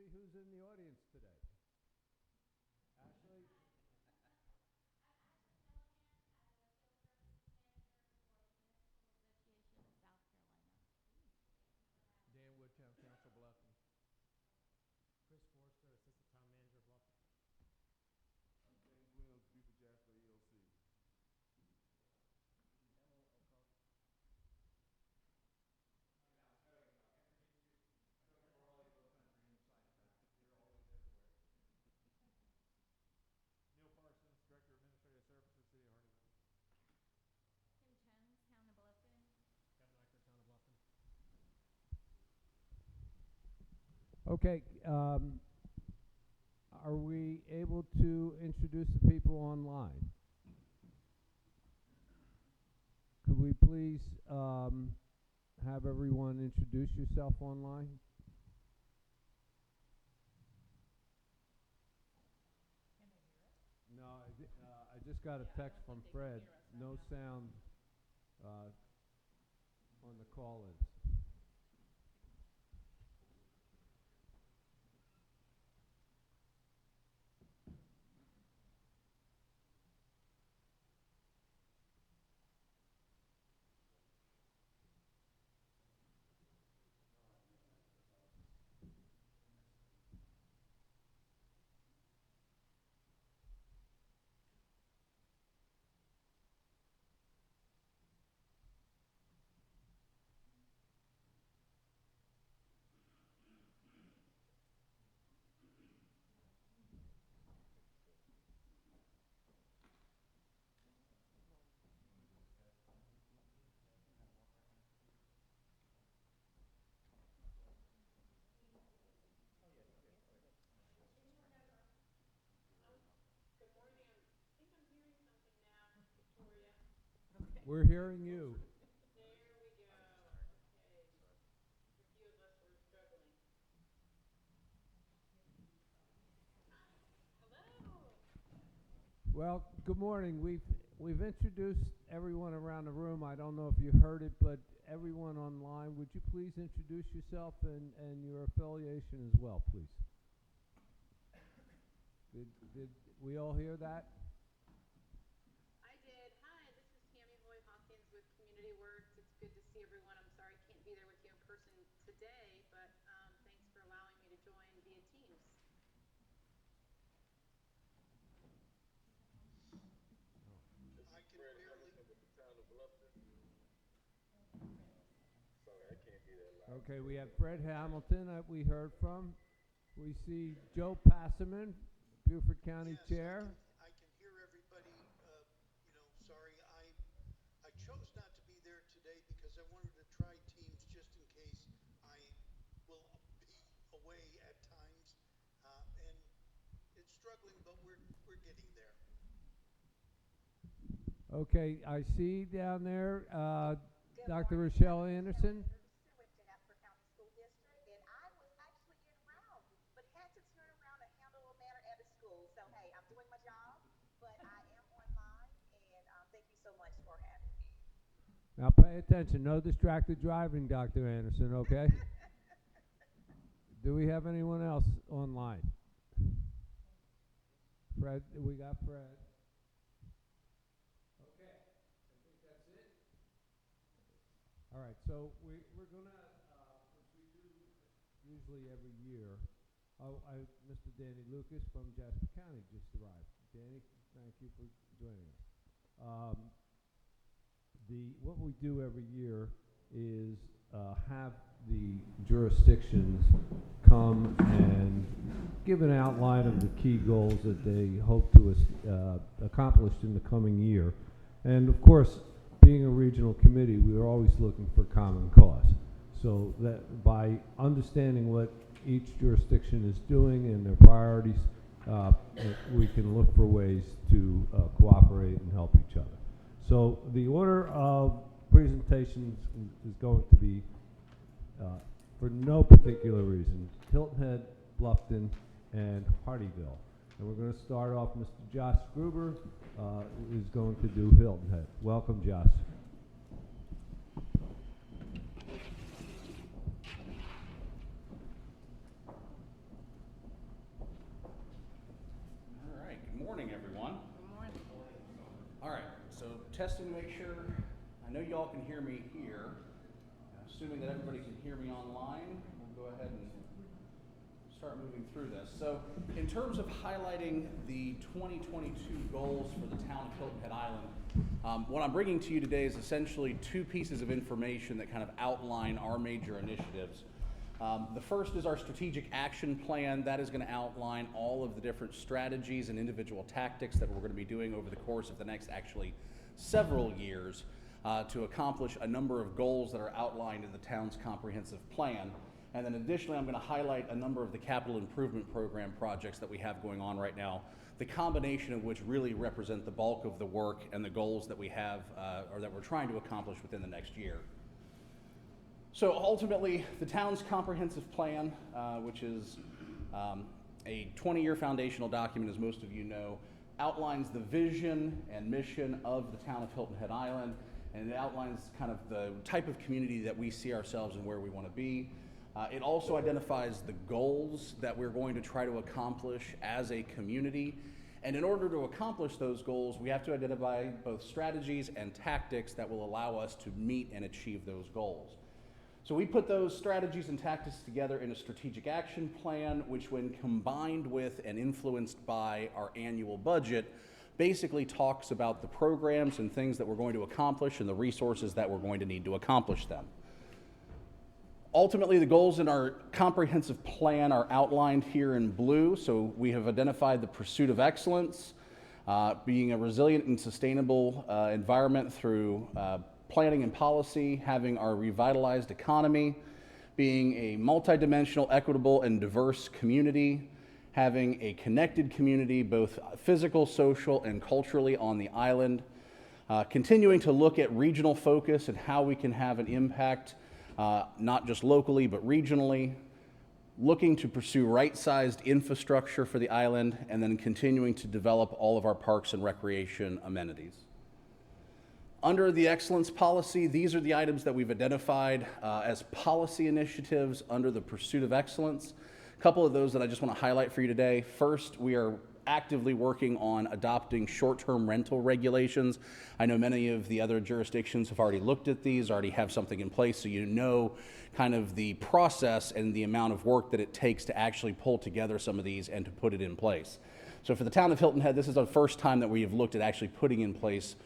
see who's in the audience today. Ashley? Dan Wood, Town Council, Bluffton. Chris Forrester, Assistant Town Manager, Bluffton. James Williams, Buford Jasper, EOC. Neil Parsons, Director of Administrative Services, City of Hardyville. Kim Chen, Town of Bluffton. Kevin Eicher, Town of Bluffton. Okay, are we able to introduce the people online? Could we please have everyone introduce yourself online? No, I just got a text from Fred. No sound on the call-ins. We're hearing you. There we go. Okay. A few of us were struggling. Hello. Well, good morning. We've introduced everyone around the room. I don't know if you heard it, but everyone online, would you please introduce yourself and your affiliation as well, please? Did we all hear that? I did. Hi, this is Tammy Hoy Hawkins with Community Works. It's good to see everyone. I'm sorry I can't be there with you in person today, but thanks for allowing me to join via Teams. I can barely. With the town of Bluffton. Sorry, I can't be that loud. Okay, we have Fred Hamilton that we heard from. We see Joe Passerman, Beaufort County Yes, Chair. I can hear everybody. Sorry, I chose not to be there today because I wanted to try Teams just in case I will be away at times, and it's struggling, but we're getting there. Okay, I see down there Dr. Rochelle Anderson. Now pay attention, no distracted driving, Dr. Anderson, okay? Do we have anyone else online? Fred, we got Fred. Okay, I think that's it. All right, so we're gonna, which we do usually every year. Mr. Danny Lucas from Jasper County just arrived. Danny, thank you for joining us. What we do every year is have the jurisdictions come and give an outline of the key goals that they hope to accomplish in the coming year. And of course, being a regional committee, we are always looking for common cause. So that by understanding what each jurisdiction is doing and their priorities, we can look for ways to cooperate and help each other. So the order of presentations is going to be, for no particular reason, Hilton Head, Bluffton, and Hardyville. And we're going to start off, Mr. Josh Gruber is going to do Hilton Head. Welcome, Josh. testing to make sure. I know y'all can hear me here. Assuming that everybody can hear me online, we'll go ahead and start moving through this. So in terms of highlighting the 2022 goals for the town of Hilton Head Island, what I'm bringing to you today is essentially two pieces of information that kind of outline our major initiatives. The first is our strategic action plan. That is going to outline all of the different strategies and individual tactics that we're going to be doing over the course of the next actually several years to accomplish a number of goals that are outlined in the town's comprehensive plan. And then additionally, I'm going to highlight a number of the capital improvement program projects that we have going on right now, the combination of which really represent the bulk of the work and the goals that we have or that we're trying to accomplish within the next year. So ultimately, the town's comprehensive plan, which is a 20-year foundational document, as most of you know, outlines the vision and mission of the town of Hilton Head Island, and it outlines kind of the type of community that we see ourselves and where we want to be. It also identifies the goals that we're going to try to accomplish as a community. And in order to accomplish those goals, we have to identify both strategies and tactics that will allow us to meet and achieve those goals. So we put those strategies and tactics together in a strategic action plan, which when combined with and influenced by our annual budget, basically talks about the programs and things that we're going to accomplish and the resources that we're going to need to accomplish them. Ultimately, the goals in our comprehensive plan are outlined here in blue. So we have identified the pursuit of excellence, being a resilient and sustainable environment through planning and policy, having our revitalized economy, being a multidimensional, equitable, and diverse community, having a connected community, both physical, social, and culturally on the island, continuing to look at regional focus and how we can have an impact not just locally, but regionally, looking to pursue right-sized infrastructure for the island, and then continuing to develop all of our parks and recreation amenities. Under the excellence policy, these are the items that we've identified as policy initiatives under the pursuit of excellence. A couple of those that I just want to highlight for you today. First, we are actively working on adopting short-term rental regulations. I know many of the other jurisdictions have already looked at these, already have something in place, so you know kind of the process and the amount of work that it takes to actually pull together some of these and to put it in place. So for the town of Hilton Head, this is the first time that we have looked at actually putting in place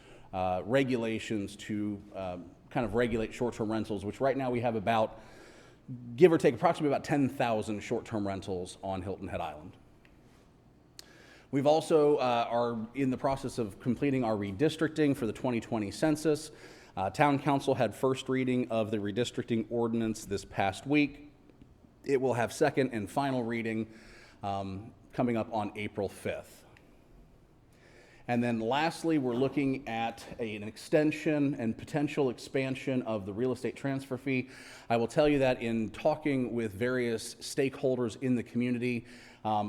regulations to kind of regulate short-term rentals, which right now we have about, give or take, approximately about 10,000 short-term rentals on Hilton Head Island. We've also are in the process of completing our redistricting for the 2020 census. Town Council had first reading of the redistricting ordinance this past week. It will have second and final reading coming up on April 5th. And then lastly, we're looking at an extension and potential expansion of the real estate transfer fee. I will tell you that in talking with various stakeholders in the community,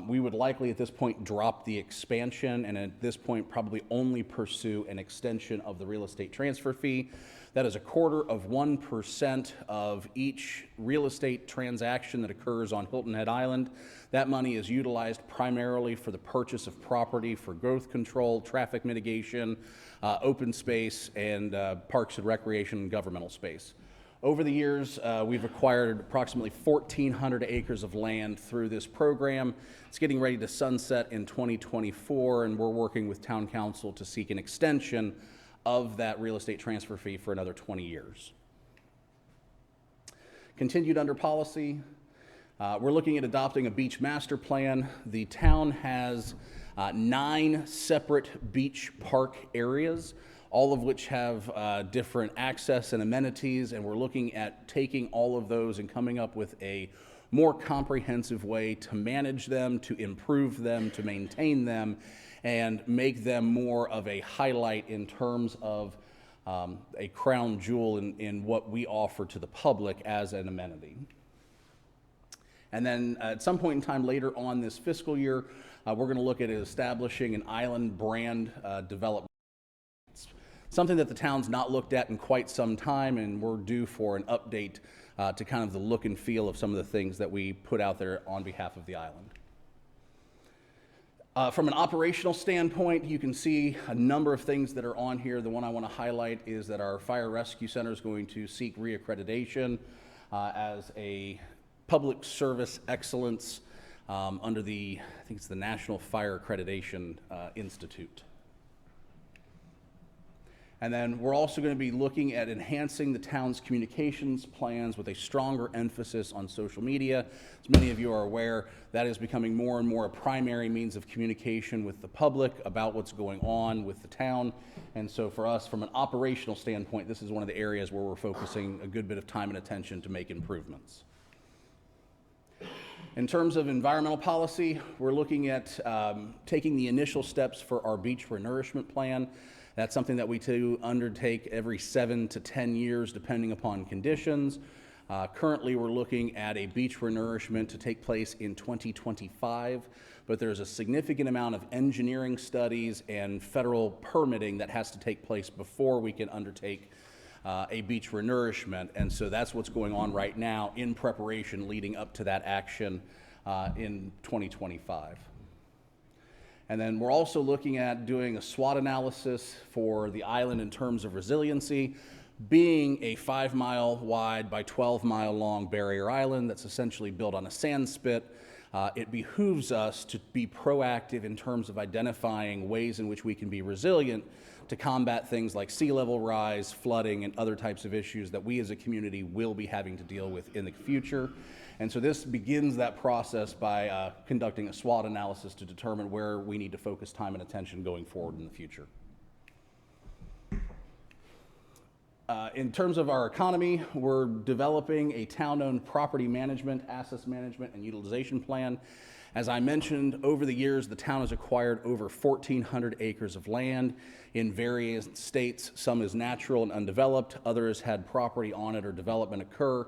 we would likely at this point drop the expansion and at this point probably only pursue an extension of the real estate transfer fee. That is 0.25% of each real estate transaction that occurs on Hilton Head Island. That money is utilized primarily for the purchase of property, for growth control, traffic mitigation, open space, and parks and recreation and governmental space. Over the years, we've acquired approximately 1,400 acres of land through this program. It's getting ready to sunset in 2024, and we're working with Town Council to seek an extension of that real estate transfer fee for another 20 years. Continued under policy, we're looking at adopting a beach master plan. The town has 9 separate beach park areas, all of which have different access and amenities, and we're looking at taking all of those and coming up with a more comprehensive way to manage them, to improve them, to maintain them, and make them more of a highlight in terms of a crown jewel in what we offer to the public as an amenity. And then at some point in time later on this fiscal year, we're going to look at establishing an island brand development. It's something that the town's not looked at in quite some time, and we're due for an update to kind of the look and feel of some of the things that we put out there on behalf of the island. From an operational standpoint, you can see a number of things that are on here. The one I want to highlight is that our Fire Rescue Center is going to seek reaccreditation as a public service excellence under the, I think it's the National Fire Accreditation Institute. And then we're also going to be looking at enhancing the town's communications plans with a stronger emphasis on social media. As many of you are aware, that is becoming more and more a primary means of communication with the public about what's going on with the town. And so for us, from an operational standpoint, this is one of the areas where we're focusing a good bit of time and attention to make improvements. In terms of environmental policy, we're looking at taking the initial steps for our beach renourishment plan. That's something that we undertake every 7 to 10 years, depending upon conditions. Currently, we're looking at a beach renourishment to take place in 2025, but there's a significant amount of engineering studies and federal permitting that has to take place before we can undertake a beach renourishment. And so that's what's going on right now in preparation leading up to that action in 2025. And then we're also looking at doing a SWOT analysis for the island in terms of resiliency. Being a 5-mile wide by 12-mile long barrier island that's essentially built on a sand spit, it behooves us to be proactive in terms of identifying ways in which we can be resilient to combat things like sea level rise, flooding, and other types of issues that we as a community will be having to deal with in the future. And so this begins that process by conducting a SWOT analysis to determine where we need to focus time and attention going forward in the future. In terms of our economy, we're developing a town-owned property management, assets management, and utilization plan. As I mentioned, over the years, the town has acquired over 1,400 acres of land in various states. Some is natural and undeveloped, others had property on it or development occur.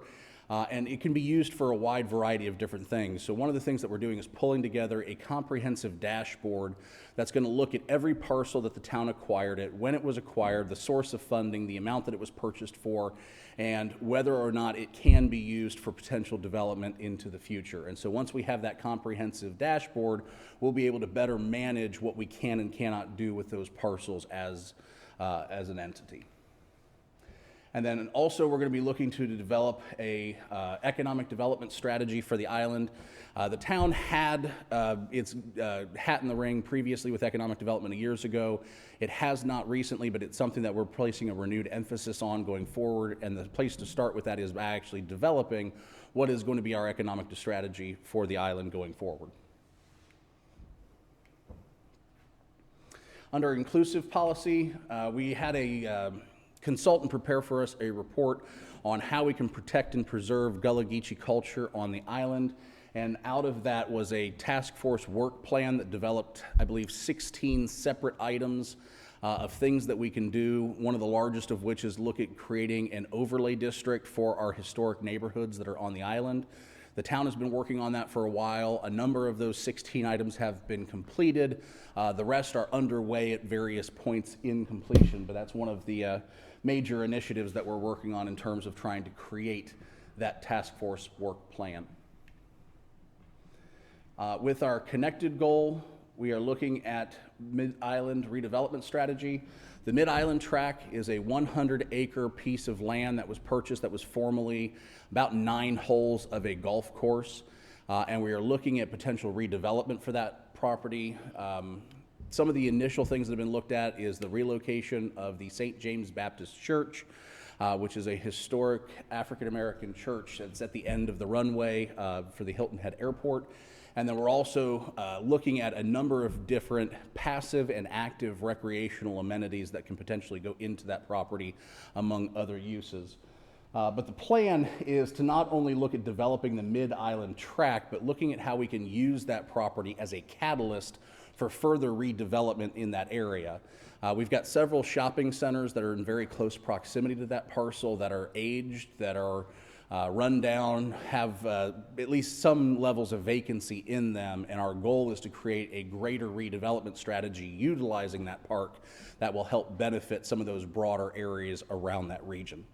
And it can be used for a wide variety of different things. So one of the things that we're doing is pulling together a comprehensive dashboard that's going to look at every parcel that the town acquired it, when it was acquired, the source of funding, the amount that it was purchased for, and whether or not it can be used for potential development into the future. And so once we have that comprehensive dashboard, we'll be able to better manage what we can and cannot do with those parcels as an entity. And then also we're going to be looking to develop a economic development strategy for the island. The town had its hat in the ring previously with economic development years ago. It has not recently, but it's something that we're placing a renewed emphasis on going forward. And the place to start with that is by actually developing what is going to be our economic strategy for the island going forward. Under inclusive policy, we had a consultant prepare for us a report on how we can protect and preserve Gullah Geechee culture on the island. And out of that was a task force work plan that developed, I believe, 16 separate items of things that we can do. One of the largest of which is look at creating an overlay district for our historic neighborhoods that are on the island. The town has been working on that for a while. A number of those 16 items have been completed. The rest are underway at various points in completion, but that's one of the major initiatives that we're working on in terms of trying to create that task force work plan. With our connected goal, we are looking at Mid-Island redevelopment strategy. The Mid-Island track is a 100-acre piece of land that was purchased that was formerly about 9 holes of a golf course, and we are looking at potential redevelopment for that property. Some of the initial things that have been looked at is the relocation of the St. James Baptist Church, which is a historic African-American church that's at the end of the runway for the Hilton Head Airport. And then we're also looking at a number of different passive and active recreational amenities that can potentially go into that property, among other uses. But the plan is to not only look at developing the Mid-Island track, but looking at how we can use that property as a catalyst for further redevelopment in that area. We've got several shopping centers that are in very close proximity to that parcel that are aged, that are run down, have at least some levels of vacancy in them, and our goal is to create a greater redevelopment strategy utilizing that park that will help benefit some of those broader areas around that region.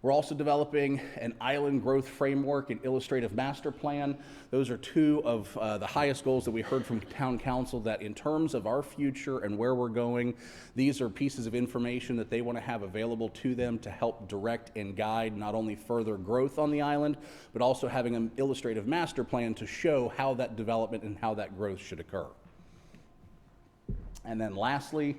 We're also developing an island growth framework and illustrative master plan. Those are two of the highest goals that we heard from town council, that in terms of our future and where we're going, these are pieces of information that they want to have available to them to help direct and guide not only further growth on the island, but also having an illustrative master plan to show how that development and how that growth should occur. And then lastly,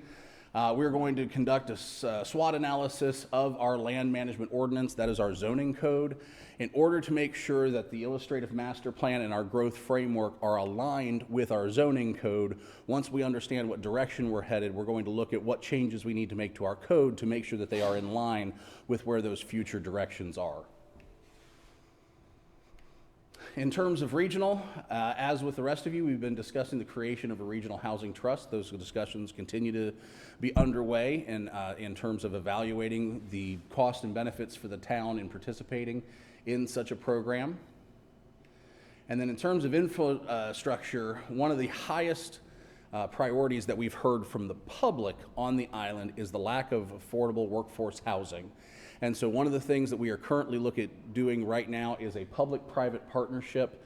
we're going to conduct a SWOT analysis of our land management ordinance, that is our zoning code, in order to make sure that the illustrative master plan and our growth framework are aligned with our zoning code. Once we understand what direction we're headed, we're going to look at what changes we need to make to our code to make sure that they are in line with where those future directions are. In terms of regional, as with the rest of you, we've been discussing the creation of a regional housing trust. Those discussions continue to be underway in terms of evaluating the cost and benefits for the town in participating in such a program. And then in terms of infrastructure, one of the highest priorities that we've heard from the public on the island is the lack of affordable workforce housing. And so one of the things that we are currently looking at doing right now is a public-private partnership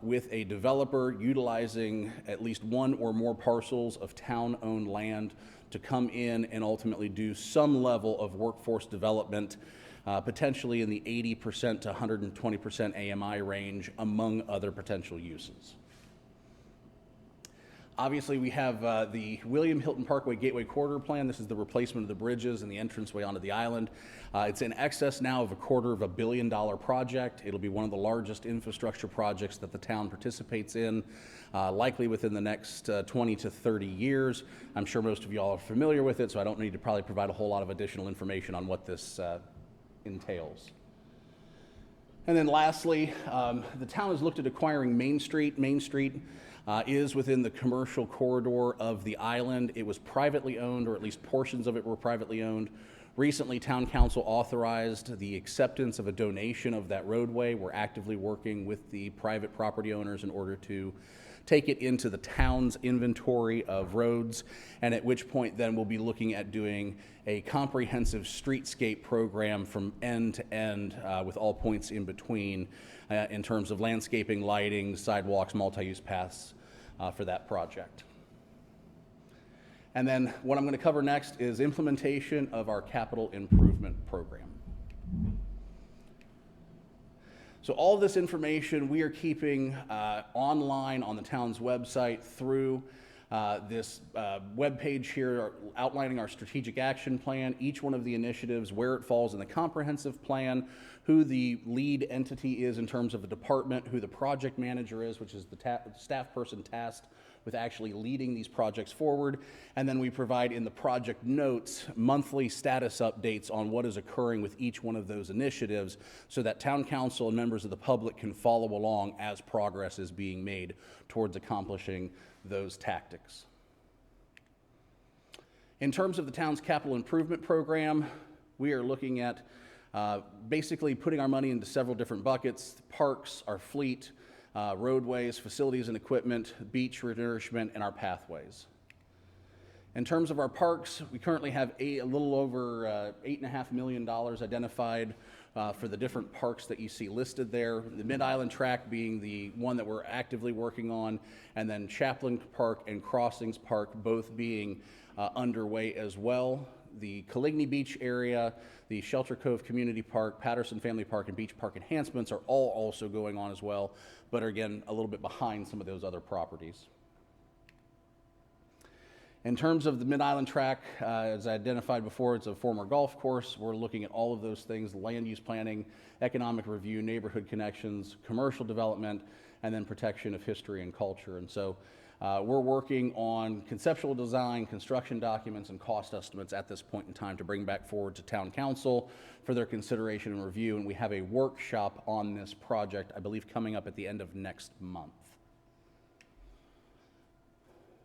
with a developer utilizing at least one or more parcels of town-owned land to come in and ultimately do some level of workforce development, potentially in the 80% to 120% AMI range, among other potential uses. Obviously, we have the William Hilton Parkway Gateway Corridor Plan. This is the replacement of the bridges and the entranceway onto the island. It's in excess now of $250 million project. It'll be one of the largest infrastructure projects that the town participates in, likely within the next 20 to 30 years. I'm sure most of you all are familiar with it, so I don't need to probably provide a whole lot of additional information on what this entails. And then lastly, the town has looked at acquiring Main Street. Main Street is within the commercial corridor of the island. It was privately owned, or at least portions of it were privately owned. Recently, town council authorized the acceptance of a donation of that roadway. We're actively working with the private property owners in order to take it into the town's inventory of roads, and at which point then we'll be looking at doing a comprehensive streetscape program from end to end with all points in between in terms of landscaping, lighting, sidewalks, multi-use paths for that project. And then what I'm going to cover next is implementation of our capital improvement program. So all of this information we are keeping online on the town's website through this web page here outlining our strategic action plan, each one of the initiatives, where it falls in the comprehensive plan, who the lead entity is in terms of the department, who the project manager is, which is the staff person tasked with actually leading these projects forward. And then we provide in the project notes monthly status updates on what is occurring with each one of those initiatives so that town council and members of the public can follow along as progress is being made towards accomplishing those tactics. In terms of the town's capital improvement program, we are looking at basically putting our money into several different buckets: parks, our fleet, roadways, facilities and equipment, beach renourishment, and our pathways. In terms of our parks, we currently have a little over $8.5 million identified for the different parks that you see listed there. The Mid-Island Track being the one that we're actively working on, and then Chaplain Park and Crossings Park both being underway as well. The Coligny Beach area, the Shelter Cove Community Park, Patterson Family Park, and Beach Park enhancements are all also going on as well, but are again a little bit behind some of those other properties. In terms of the Mid-Island Track, as I identified before, it's a former golf course. We're looking at all of those things: land use planning, economic review, neighborhood connections, commercial development, and then protection of history and culture. And so we're working on conceptual design, construction documents, and cost estimates at this point in time to bring back forward to town council for their consideration and review. And we have a workshop on this project, I believe, coming up at the end of next month.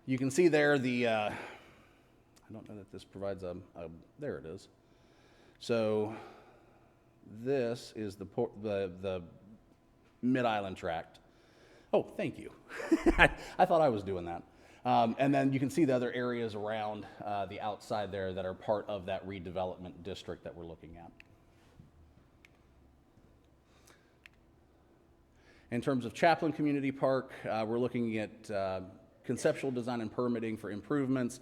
You can see there the, I don't know that this provides there it is. So this is the Mid-Island Tract. Oh, thank you. I thought I was doing that. And then you can see the other areas around the outside there that are part of that redevelopment district that we're looking at. In terms of Chaplain Community Park, we're looking at conceptual design and permitting for improvements.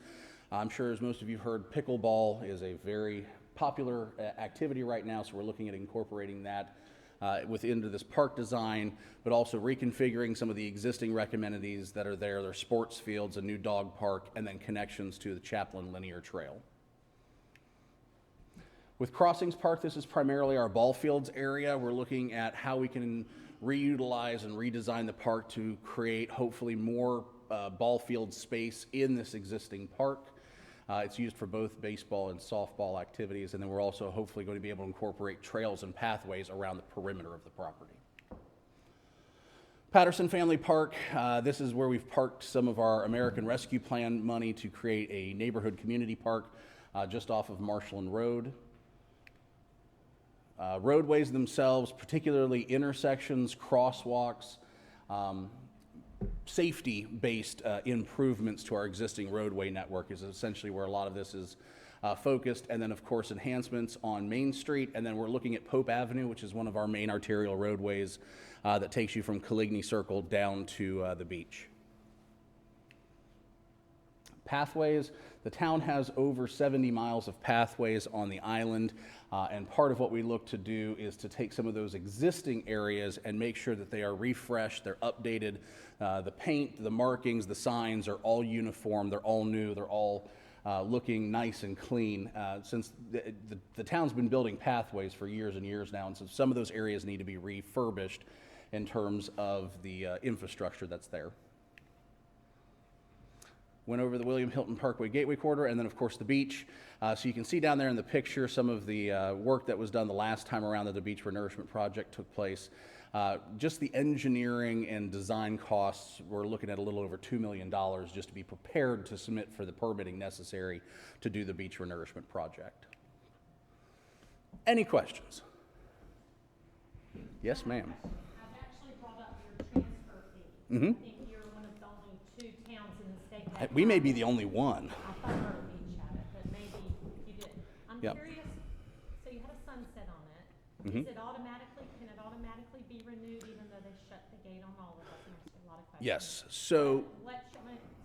I'm sure as most of you heard, pickleball is a very popular activity right now, so we're looking at incorporating that within this park design, but also reconfiguring some of the existing recommended that are there. There are sports fields, a new dog park, and then connections to the Chaplain Linear Trail. With Crossings Park, this is primarily our ball fields area. We're looking at how we can reutilize and redesign the park to create hopefully more ball field space in this existing park. It's used for both baseball and softball activities, and then we're also hopefully going to be able to incorporate trails and pathways around the perimeter of the property. Patterson Family Park, this is where we've parked some of our American Rescue Plan money to create a neighborhood community park just off of Marshland Road. Roadways themselves, particularly intersections, crosswalks, safety-based improvements to our existing roadway network is essentially where a lot of this is focused. And then, of course, enhancements on Main Street. And then we're looking at Pope Avenue, which is one of our main arterial roadways that takes you from Coligny Circle down to the beach. Pathways. The town has over 70 miles of pathways on the island, and part of what we look to do is to take some of those existing areas and make sure that they are refreshed, they're updated, the paint, the markings, the signs are all uniform, they're all new, they're all looking nice and clean, since the town's been building pathways for years and years now, and so some of those areas need to be refurbished in terms of the infrastructure that's there. Went over the William Hilton Parkway Gateway Corridor, and then, of course, the beach. So you can see down there in the picture some of the work that was done the last time around that the beach renourishment project took place. Just the engineering and design costs, we're looking at a little over $2 million just to be prepared to submit for the permitting necessary to do the beach renourishment project. Any questions? Yes, ma'am. I've actually brought up your transfer fee. Mm-hmm. I think you're one of the only 2 towns in the state that. We may be the only one. I thought Myrtle Beach had it, but maybe you did. I'm Yep. curious, so you had a sunset on it. Mm-hmm. Can it automatically be renewed even though they shut the gate on all of us? And there's a lot of questions. Yes. So,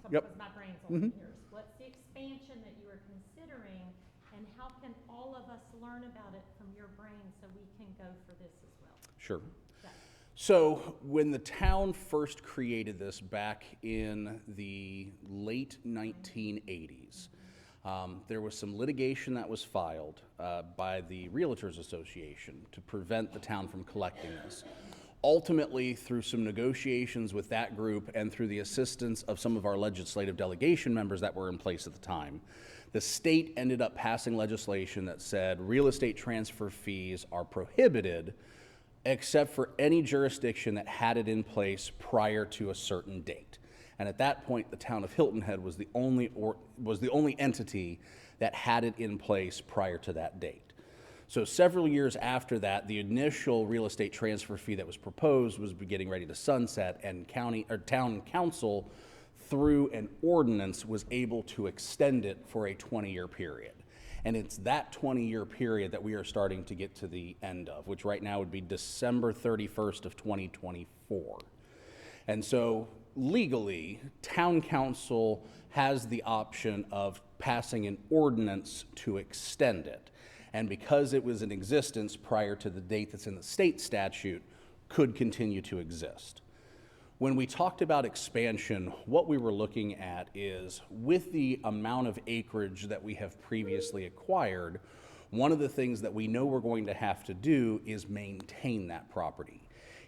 Yep. Because my brain's on Mhm. yours. What's the expansion that you are considering, and how can all of us learn about it from your brain so we can go for this as well? sure. Yeah. So when the town first created this back in the late 1980s, there was some litigation that was filed by the Realtors Association to prevent the town from collecting this. Ultimately, through some negotiations with that group and through the assistance of some of our legislative delegation members that were in place at the time, the state ended up passing legislation that said real estate transfer fees are prohibited except for any jurisdiction that had it in place prior to a certain date. And at that point, the town of Hilton Head was the only entity that had it in place prior to that date. So several years after that, the initial real estate transfer fee that was proposed was getting ready to sunset, and town council, through an ordinance, was able to extend it for a 20-year period. And it's that 20-year period that we are starting to get to the end of, which right now would be December 31st of 2024. And so legally, town council has the option of passing an ordinance to extend it. And because it was in existence prior to the date that's in the state statute, could continue to exist. When we talked about expansion, what we were looking at is, with the amount of acreage that we have previously acquired, one of the things that we know we're going to have to do is maintain that property.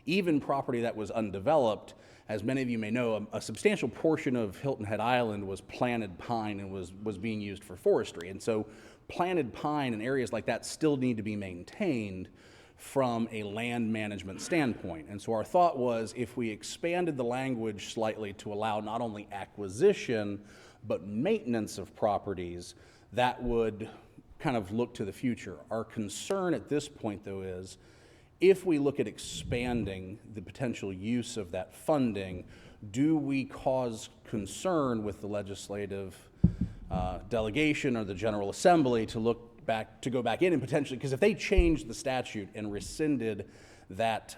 Even property that was undeveloped, as many of you may know, a substantial portion of Hilton Head Island was planted pine and was being used for forestry. And so planted pine and areas like that still need to be maintained from a land management standpoint. And so our thought was, if we expanded the language slightly to allow not only acquisition, but maintenance of properties, that would kind of look to the future. Our concern at this point, though, is if we look at expanding the potential use of that funding, do we cause concern with the legislative delegation or the General Assembly to go back in and potentially, because if they changed the statute and rescinded that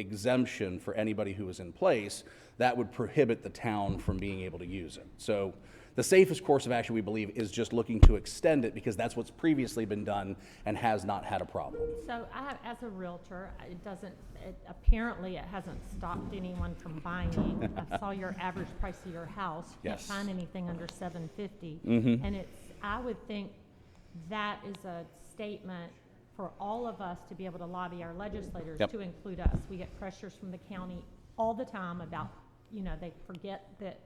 exemption for anybody who is in place, that would prohibit the town from being able to use it. So the safest course of action, we believe, is just looking to extend it because that's what's previously been done and has not had a problem. So as a realtor, apparently it hasn't stopped anyone from buying. I saw your average price of your house. You Yes. can't find anything under $750. Mhm. And I would think that is a statement for all of us to be able to lobby our legislators Yep. to include us. We get pressures from the county all the time about, they forget that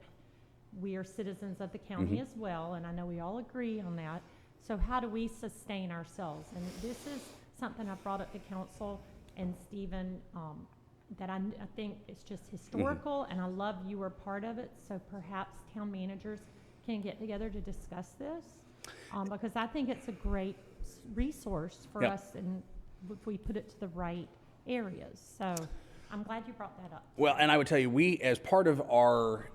we are citizens of the county as well, and I know we all agree on that. So how do we sustain ourselves? And this is something I brought up to council and Stephen, that I think it's just historical, and I love you were part of it, so perhaps town managers can get together to discuss this, because I think it's a great resource for Yep. us, and if we put it to the right areas. So I'm glad you brought that up. Well, and I would tell you, we, as part of our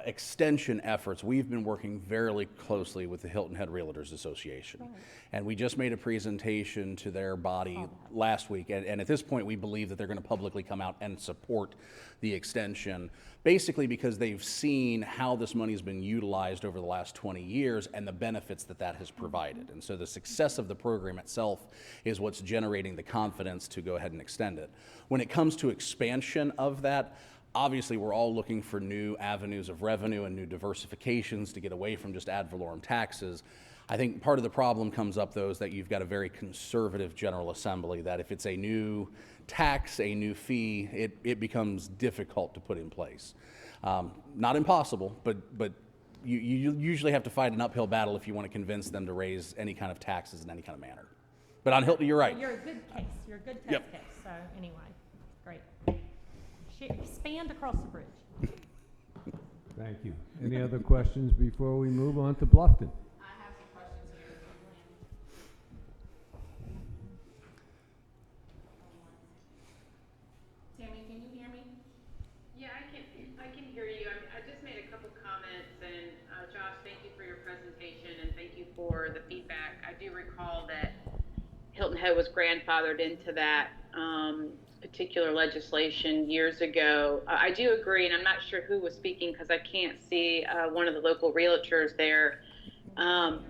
extension efforts, we've been working very closely with the Hilton Head Realtors Association. Right. And we just made a presentation to their body last week. And at this point, we believe that they're going to publicly come out and support the extension, basically because they've seen how this money has been utilized over the last 20 years and the benefits that that has provided. And so the success of the program itself is what's generating the confidence to go ahead and extend it. When it comes to expansion of that, obviously we're all looking for new avenues of revenue and new diversifications to get away from just ad valorem taxes. I think part of the problem comes up, though, is that you've got a very conservative General Assembly, that if it's a new tax, a new fee, it becomes difficult to put in place. Not impossible, but you usually have to fight an uphill battle if you want to convince them to raise any kind of taxes in any kind of manner. But on Hilton, you're right. You're a good case. You're a good test Yep. case. So anyway, great. Expand across the bridge. Thank you. Any other questions before we move on to Bluffton? I have some questions here. Tammy, can you hear me? Yeah, I can hear you. I just made a couple comments, and Josh, thank you for your presentation, and thank you for the feedback. I do recall that Hilton Head was grandfathered into that particular legislation years ago. I do agree, and I'm not sure who was speaking because I can't see one of the local realtors there.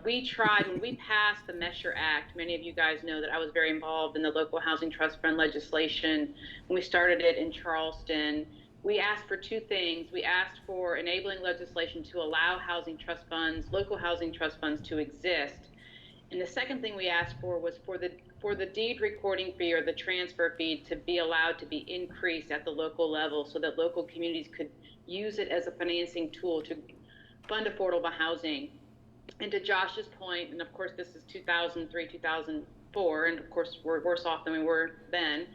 We tried, when we passed the Mesher Act, many of you guys know that I was very involved in the local housing trust fund legislation. When we started it in Charleston, we asked for two things. We asked for enabling legislation to allow housing trust funds, local housing trust funds to exist. And the second thing we asked for was for the deed recording fee or the transfer fee to be allowed to be increased at the local level so that local communities could use it as a financing tool to fund affordable housing. And to Josh's point, and of course this is 2003, 2004, and of course we're worse off than we were then,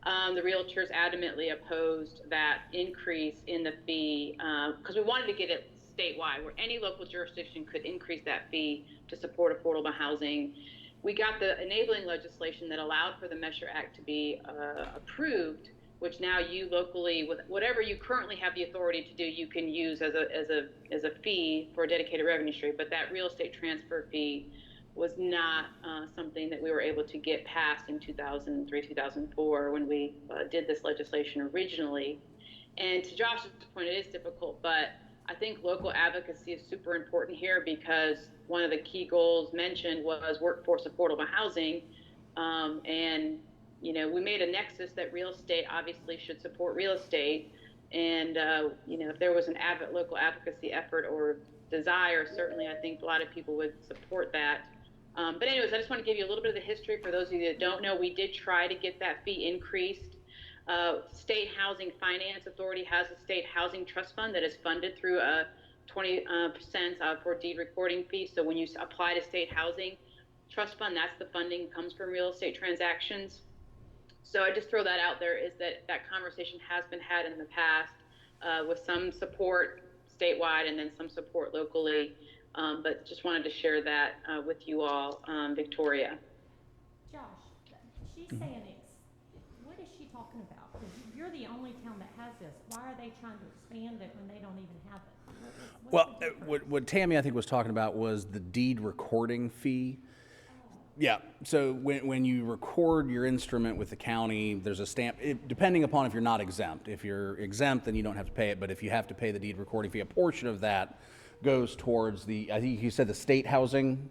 the realtors adamantly opposed that increase in the fee because we wanted to get it statewide where any local jurisdiction could increase that fee to support affordable housing. We got the enabling legislation that allowed for the Mesher Act to be approved, which now you locally, with whatever you currently have the authority to do, you can use as a fee for a dedicated revenue stream. But that real estate transfer fee was not something that we were able to get passed in 2003, 2004 when we did this legislation originally. And to Josh's point, it is difficult, but I think local advocacy is super important here because one of the key goals mentioned was workforce affordable housing. And, we made a nexus that real estate obviously should support real estate. And, if there was an local advocacy effort or desire, certainly I think a lot of people would support that. But anyways, I just want to give you a little bit of the history. For those of you that don't know, we did try to get that fee increased. State Housing Finance Authority has a state housing trust fund that is funded through a 20% for deed recording fee. So when you apply to state housing trust fund, that's the funding comes from real estate transactions. So I just throw that out there is that conversation has been had in the past with some support statewide and then some support locally. But just wanted to share that with you all, Victoria. Josh, she's saying what is she talking about? Because you're the only town that has this. Why are they trying to expand it when they don't even have it? Well, what Tammy, I think, was talking about was the deed recording fee. Yeah, so when you record your instrument with the county, there's a stamp, depending upon if you're not exempt. If you're exempt, then you don't have to pay it, but if you have to pay the deed recording fee, a portion of that goes towards the, I think you said the state housing?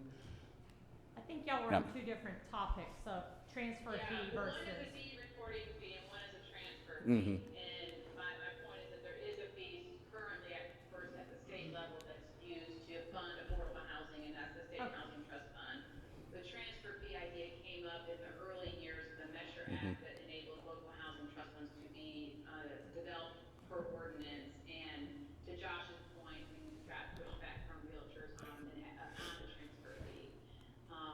I think y'all were on two different topics, so transfer fee One is versus. a deed recording fee and one is a transfer Mhm. fee. And my point is that there is a fee currently at the state level that's used to fund affordable housing, and that's the State Okay. Housing Trust Fund. The transfer fee idea came up in the early years of the Measure Act that enabled local housing trust funds to be developed per ordinance. And to Josh's point, we got pushback from realtors on the transfer fee. I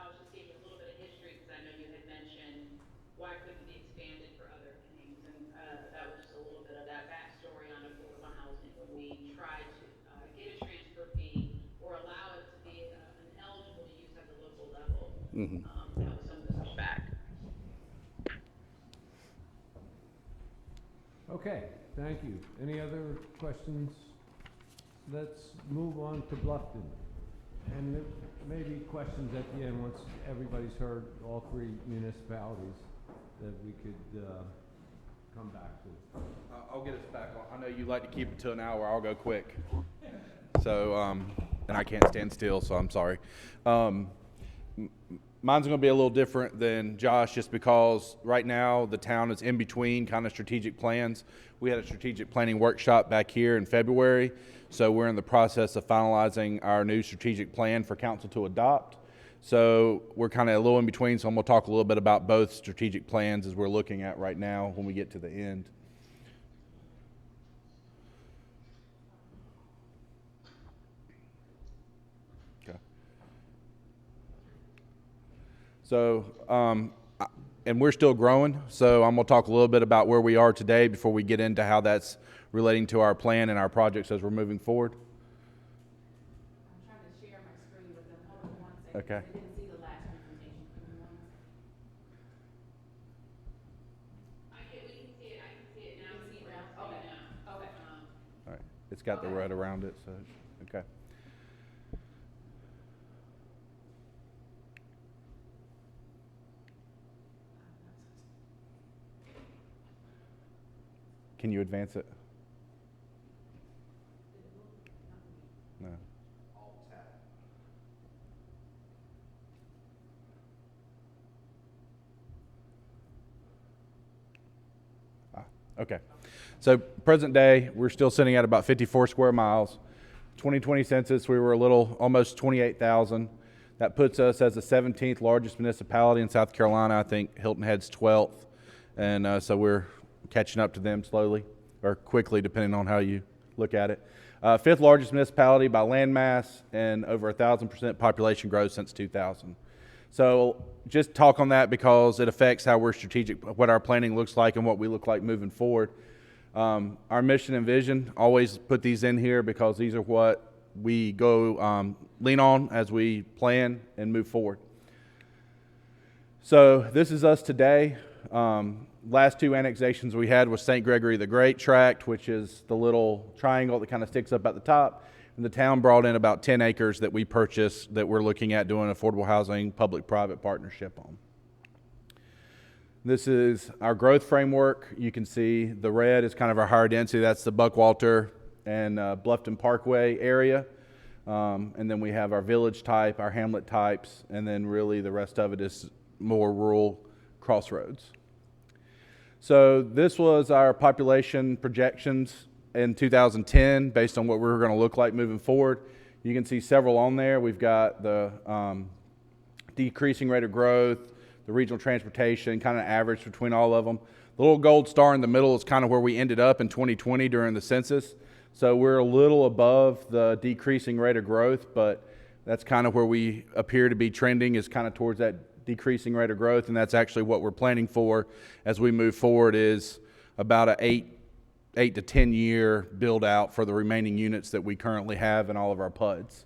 was just giving you a little bit of history because I know you had mentioned why couldn't it be expanded for other things, and that was just a little bit of that backstory on affordable housing. When we tried to get a transfer fee or allow it to be an eligible use at the local level, that was some of the pushback. Okay, thank you. Any other questions? Let's move on to Bluffton. And there may be questions at the end, once everybody's heard all three municipalities, that we could come back to. I'll get us back on. I know you like to keep it to an hour. I'll go quick. So, and I can't stand still, so I'm sorry. Mine's going to be a little different than Josh, just because right now the town is in between kind of strategic plans. We had a strategic planning workshop back here in February, so we're in the process of finalizing our new strategic plan for council to adopt. So we're kind of a little in between, so I'm going to talk a little bit about both strategic plans as we're looking at right now when we get to the end. Okay. So, and we're still growing, so I'm going to talk a little bit about where we are today before we get into how that's relating to our plan and our projects as we're moving forward. I'm trying to share my screen with them. Hold on one second. Okay. I didn't see the last presentation. Give me 1 second. We can see it. I can see it now. You can see it now? Okay. Okay. All right. It's got the red around it, so, okay. Can you advance it? No. Okay. So present day, we're still sitting at about 54 square miles. 2020 census, we were almost 28,000. That puts us as the 17th largest municipality in South Carolina. I think Hilton Head's 12th. And so we're catching up to them slowly or quickly, depending on how you look at it. 5th largest municipality by land mass and over 1,000% population growth since 2000. So just talk on that because it affects how we're strategic, what our planning looks like and what we look like moving forward. Our mission and vision, always put these in here because these are what we go lean on as we plan and move forward. So this is us today. Last two annexations we had was St. Gregory the Great tract, which is the little triangle that kind of sticks up at the top. And the town brought in about 10 acres that we purchased that we're looking at doing affordable housing public-private partnership on. This is our growth framework. You can see the red is kind of our higher density. That's the Buckwalter and Bluffton Parkway area. And then we have our village type, our hamlet types, and then really the rest of it is more rural crossroads. So this was our population projections in 2010 based on what we were going to look like moving forward. You can see several on there. We've got the decreasing rate of growth, the regional transportation, kind of average between all of them. The little gold star in the middle is kind of where we ended up in 2020 during the census. So we're a little above the decreasing rate of growth, but that's kind of where we appear to be trending, is kind of towards that decreasing rate of growth, and that's actually what we're planning for as we move forward, is about a 8 to 10 year build out for the remaining units that we currently have in all of our PUDs.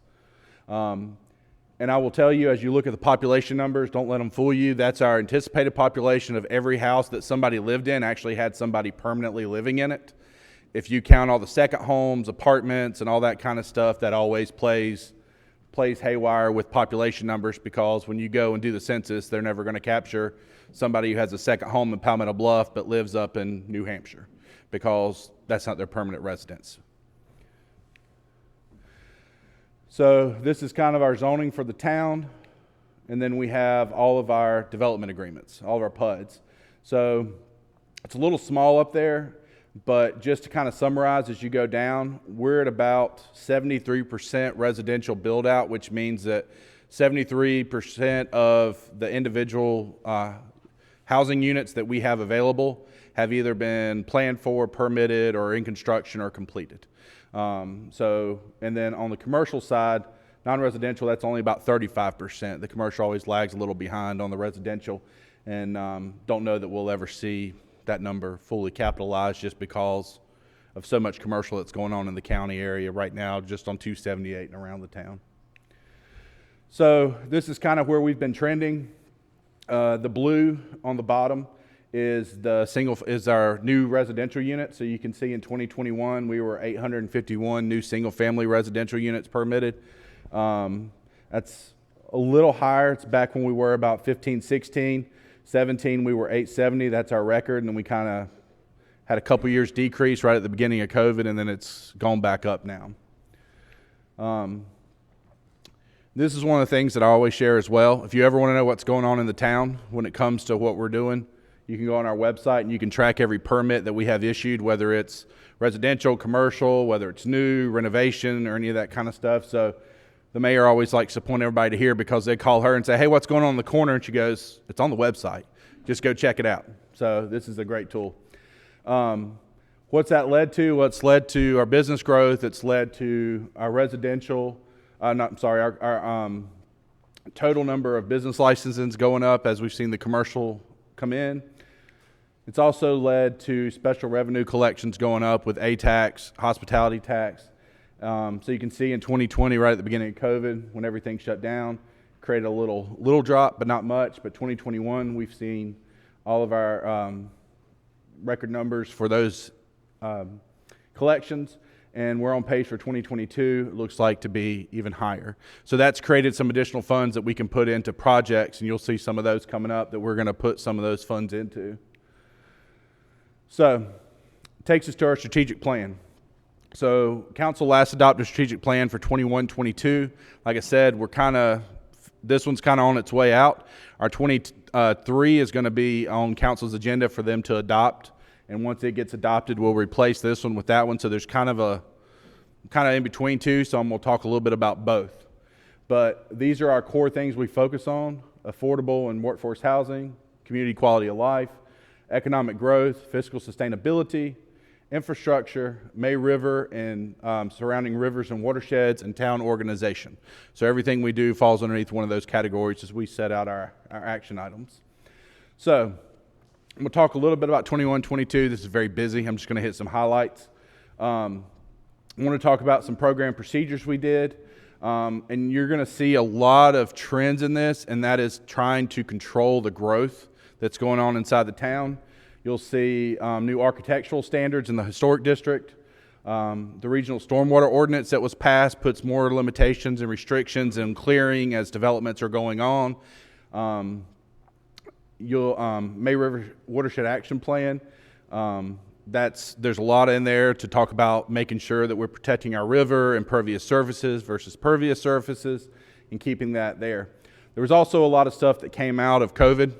And I will tell you, as you look at the population numbers, don't let them fool you. That's our anticipated population of every house that somebody lived in actually had somebody permanently living in it. If you count all the second homes, apartments, and all that kind of stuff, that always plays plays haywire with population numbers, because when you go and do the census, they're never going to capture somebody who has a second home in Palmetto Bluff but lives up in New Hampshire, because that's not their permanent residence. So this is kind of our zoning for the town. And then we have all of our development agreements, all of our PUDs. So it's a little small up there, but just to kind of summarize as you go down, we're at about 73% residential build out, which means that 73% of the individual housing units that we have available have either been planned for, permitted, or in construction or completed. And then on the commercial side, non-residential, that's only about 35%. The commercial always lags a little behind on the residential, and don't know that we'll ever see that number fully capitalized just because of so much commercial that's going on in the county area right now, just on 278 and around the town. So this is kind of where we've been trending. The blue on the bottom is our new residential unit. So you can see in 2021 we were 851 new single-family residential units permitted. That's a little higher. It's back when we were about 15, 16. 17 we were 870. That's our record, and then we kind of had a couple years decrease right at the beginning of COVID, and then it's gone back up now. This is one of the things that I always share as well. If you ever want to know what's going on in the town when it comes to what we're doing, you can go on our website and you can track every permit that we have issued, whether it's residential, commercial, whether it's new, renovation, or any of that kind of stuff. So the mayor always likes to point everybody to here, because they call her and say, hey, what's going on in the corner? And she goes, it's on the website. Just go check it out. So this is a great tool. What's that led to? Well, it's led to our business growth. It's led to our residential, our total number of business licenses going up as we've seen the commercial come in. It's also led to special revenue collections going up with A-tax, hospitality tax. So you can see in 2020, right at the beginning of COVID, when everything shut down, created a little drop, but not much. But 2021, we've seen all of our record numbers for those collections, and we're on pace for 2022. It looks like to be even higher. So that's created some additional funds that we can put into projects, and you'll see some of those coming up that we're going to put some of those funds into. So it takes us to our strategic plan. So council last adopted a strategic plan for 21-22. Like I said, this one's kind of on its way out. Our 23 is going to be on council's agenda for them to adopt. And once it gets adopted, we'll replace this one with that one. So there's kind of in between two. So I'm going to talk a little bit about both. But these are our core things we focus on: affordable and workforce housing, community quality of life, economic growth, fiscal sustainability, infrastructure, May River and surrounding rivers and watersheds, and town organization. So everything we do falls underneath one of those categories as we set out our action items. So I'm going to talk a little bit about 21-22. This is very busy. I'm just going to hit some highlights. I want to talk about some program procedures we did. And you're going to see a lot of trends in this, and that is trying to control the growth that's going on inside the town. You'll see new architectural standards in the historic district. The regional stormwater ordinance that was passed puts more limitations and restrictions and clearing as developments are going on. May River Watershed Action Plan. There's a lot in there to talk about making sure that we're protecting our river, impervious surfaces versus pervious surfaces, and keeping that there. There was also a lot of stuff that came out of COVID.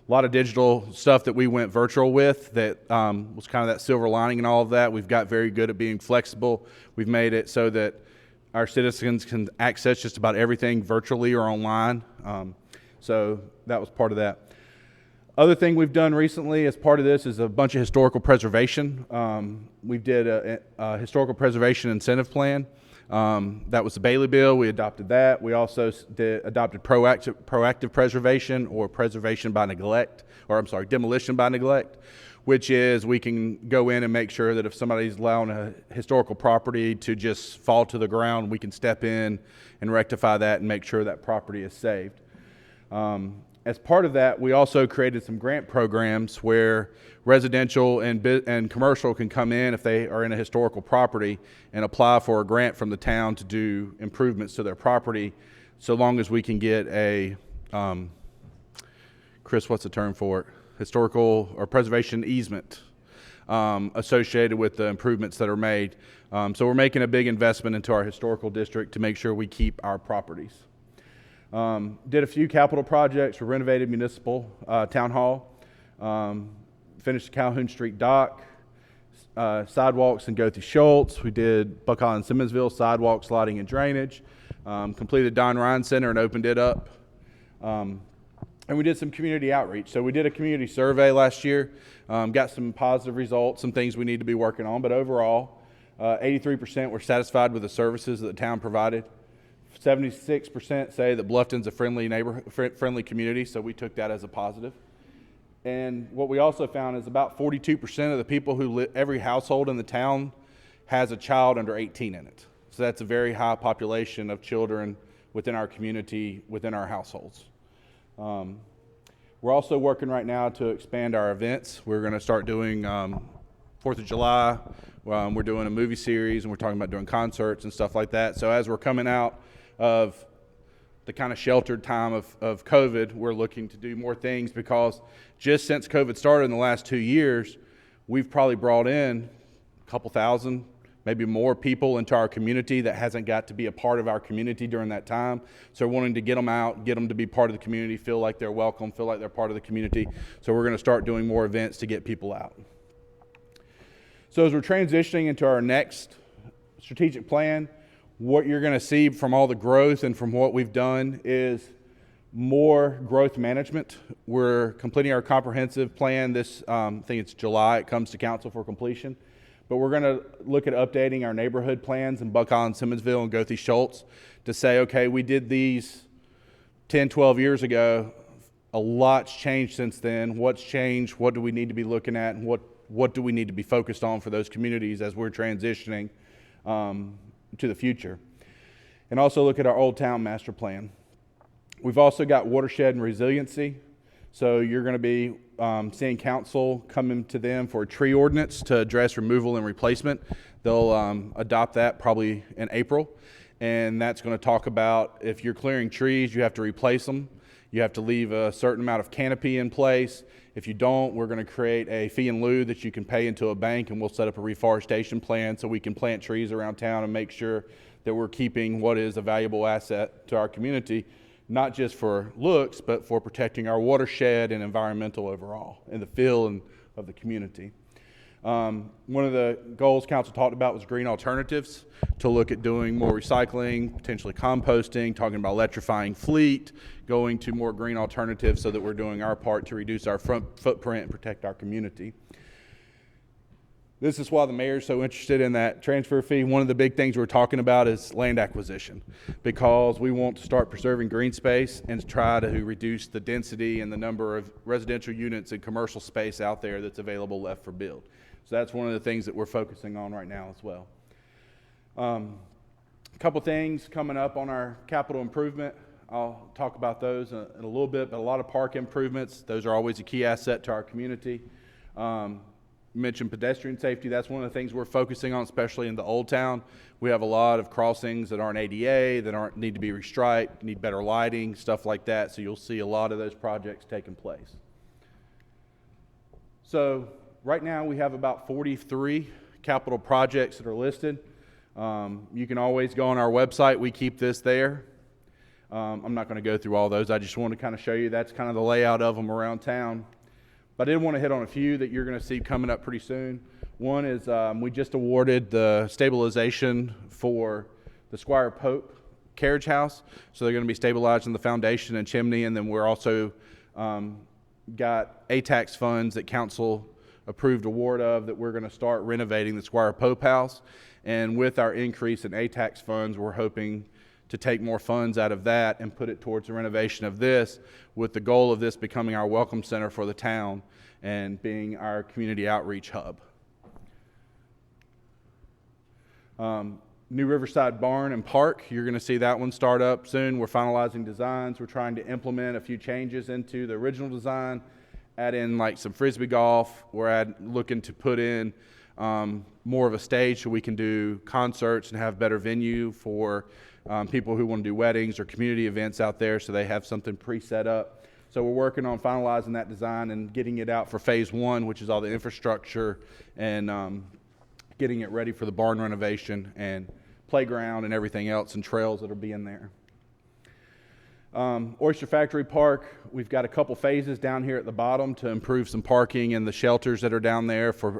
A lot of digital stuff that we went virtual with that was kind of that silver lining in all of that. We've got very good at being flexible. We've made it so that our citizens can access just about everything virtually or online. So that was part of that. Other thing we've done recently as part of this is a bunch of historical preservation. We did a historical preservation incentive plan. That was the Bailey bill. We adopted that. We also adopted proactive preservation, or preservation by neglect, demolition by neglect, which is we can go in and make sure that if somebody's allowing a historical property to just fall to the ground, we can step in and rectify that and make sure that property is saved. As part of that, we also created some grant programs where residential and commercial can come in if they are in a historical property and apply for a grant from the town to do improvements to their property, so long as we can get a, Chris, what's the term for it? Historical or preservation easement associated with the improvements that are made. So we're making a big investment into our historical district to make sure we keep our properties. Did a few capital projects. We renovated municipal town hall, finished the Calhoun Street dock, sidewalks in Goethe Schultz. We did Buckeye and Simmonsville sidewalk, sliding, and drainage. Completed Don Ryan Center and opened it up. And we did some community outreach. So we did a community survey last year, got some positive results, some things we need to be working on. But overall, 83% were satisfied with the services that the town provided. 76% say that Bluffton's a friendly friendly community, so we took that as a positive. And what we also found is about 42% of the people who live, every household in the town has a child under 18 in it. So that's a very high population of children within our community, within our households. We're also working right now to expand our events. We're going to start doing 4th of July. We're doing a movie series, and we're talking about doing concerts and stuff like that. So as we're coming out of the kind of sheltered time of COVID, we're looking to do more things, because just since COVID started in the last 2 years, we've probably brought in a couple thousand, maybe more people into our community that hasn't got to be a part of our community during that time. So we're wanting to get them out, get them to be part of the community, feel like they're welcome, feel like they're part of the community. So we're going to start doing more events to get people out. So as we're transitioning into our next strategic plan, what you're going to see from all the growth and from what we've done is more growth management. We're completing our comprehensive plan this, I think it's July, it comes to council for completion. But we're going to look at updating our neighborhood plans in Buckeye and Simmonsville and Goethe Schultz to say, okay, we did these 10, 12 years ago. A lot's changed since then. What's changed? What do we need to be looking at? And what do we need to be focused on for those communities as we're transitioning to the future? And also look at our Old Town Master Plan. We've also got watershed and resiliency. So you're going to be seeing council coming to them for a tree ordinance to address removal and replacement. They'll adopt that probably in April. And that's going to talk about if you're clearing trees, you have to replace them. You have to leave a certain amount of canopy in place. If you don't, we're going to create a fee in lieu that you can pay into a bank, and we'll set up a reforestation plan so we can plant trees around town and make sure that we're keeping what is a valuable asset to our community, not just for looks, but for protecting our watershed and environmental overall and the feel of the community. One of the goals council talked about was green alternatives, to look at doing more recycling, potentially composting, talking about electrifying fleet, going to more green alternatives so that we're doing our part to reduce our footprint and protect our community. This is why the mayor's so interested in that transfer fee. One of the big things we're talking about is land acquisition, because we want to start preserving green space and to try to reduce the density and the number of residential units and commercial space out there that's available left for build. So that's one of the things that we're focusing on right now as well. A couple things coming up on our capital improvement. I'll talk about those in a little bit, but a lot of park improvements. Those are always a key asset to our community. Mentioned pedestrian safety. That's one of the things we're focusing on, especially in the Old Town. We have a lot of crossings that aren't ADA, that need to be restriped, need better lighting, stuff like that. So you'll see a lot of those projects taking place. So right now we have about 43 capital projects that are listed. You can always go on our website. We keep this there. I'm not going to go through all those. I just want to kind of show you that's kind of the layout of them around town. But I did want to hit on a few that you're going to see coming up pretty soon. One is we just awarded the stabilization for the Squire Pope carriage house. So they're going to be stabilizing the foundation and chimney. And then we're also got ATAX funds that council approved award of that we're going to start renovating the Squire Pope house. And with our increase in ATAX funds, we're hoping to take more funds out of that and put it towards the renovation of this, with the goal of this becoming our welcome center for the town and being our community outreach hub. New Riverside Barn and Park. You're going to see that one start up soon. We're finalizing designs. We're trying to implement a few changes into the original design, add in like some frisbee golf. We're looking to put in more of a stage so we can do concerts and have better venue for people who want to do weddings or community events out there, so they have something pre-set up. So we're working on finalizing that design and getting it out for phase 1, which is all the infrastructure and getting it ready for the barn renovation and playground and everything else and trails that'll be in there. Oyster Factory Park, we've got a couple phases down here at the bottom to improve some parking and the shelters that are down there for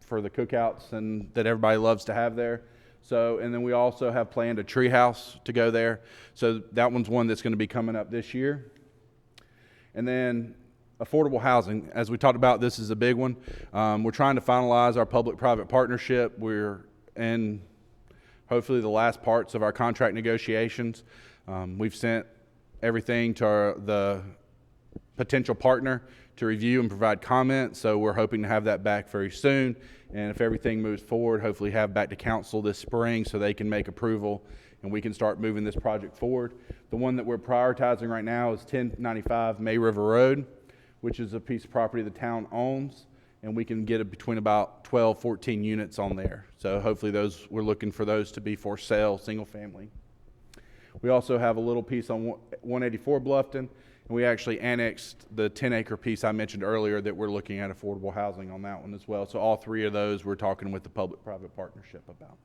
the cookouts and that everybody loves to have there. So, and then we also have planned a tree house to go there. So that one's one that's going to be coming up this year. And then affordable housing, as we talked about, this is a big one. We're trying to finalize our public-private partnership. We're in hopefully the last parts of our contract negotiations. We've sent everything to the potential partner to review and provide comments, so we're hoping to have that back very soon. And if everything moves forward, hopefully have back to council this spring so they can make approval and we can start moving this project forward. The one that we're prioritizing right now is 1095 May River Road, which is a piece of property the town owns, and we can get it between about 12, 14 units on there. So hopefully we're looking for those to be for sale, single family. We also have a little piece on 184 Bluffton, and we actually annexed the 10-acre piece I mentioned earlier that we're looking at affordable housing on that one as well. So all three of those we're talking with the public-private partnership about.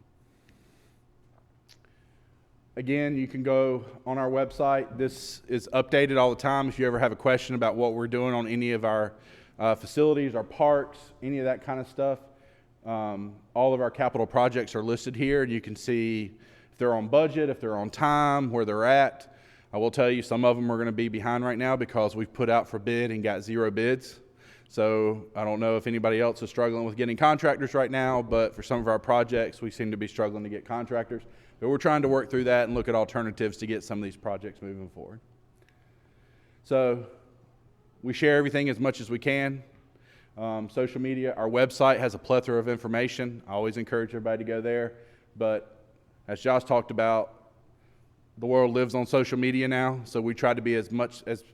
Again, you can go on our website. This is updated all the time. If you ever have a question about what we're doing on any of our facilities, our parks, any of that kind of stuff, all of our capital projects are listed here, and you can see if they're on budget, if they're on time, where they're at. I will tell you some of them are going to be behind right now because we've put out for bid and got 0 bids. So I don't know if anybody else is struggling with getting contractors right now, but for some of our projects, we seem to be struggling to get contractors. But we're trying to work through that and look at alternatives to get some of these projects moving forward. So we share everything as much as we can. Social media, our website has a plethora of information. I always encourage everybody to go there. But as Josh talked about, the world lives on social media now, so we try to be as much as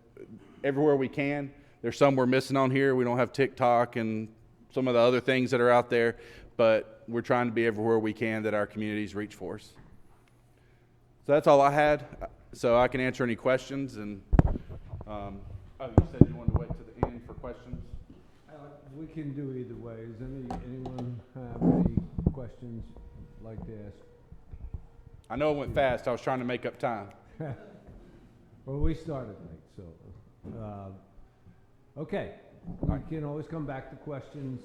everywhere we can. There's some we're missing on here. We don't have TikTok and some of the other things that are out there, but we're trying to be everywhere we can that our communities reach for us. So that's all I had. So I can answer any questions. And oh, you said you wanted to wait to the end for questions? We can do either way. Does anyone have any questions like to ask? I know it went fast. I was trying to make up time. Well, we started late, so. Okay. We can always come back to questions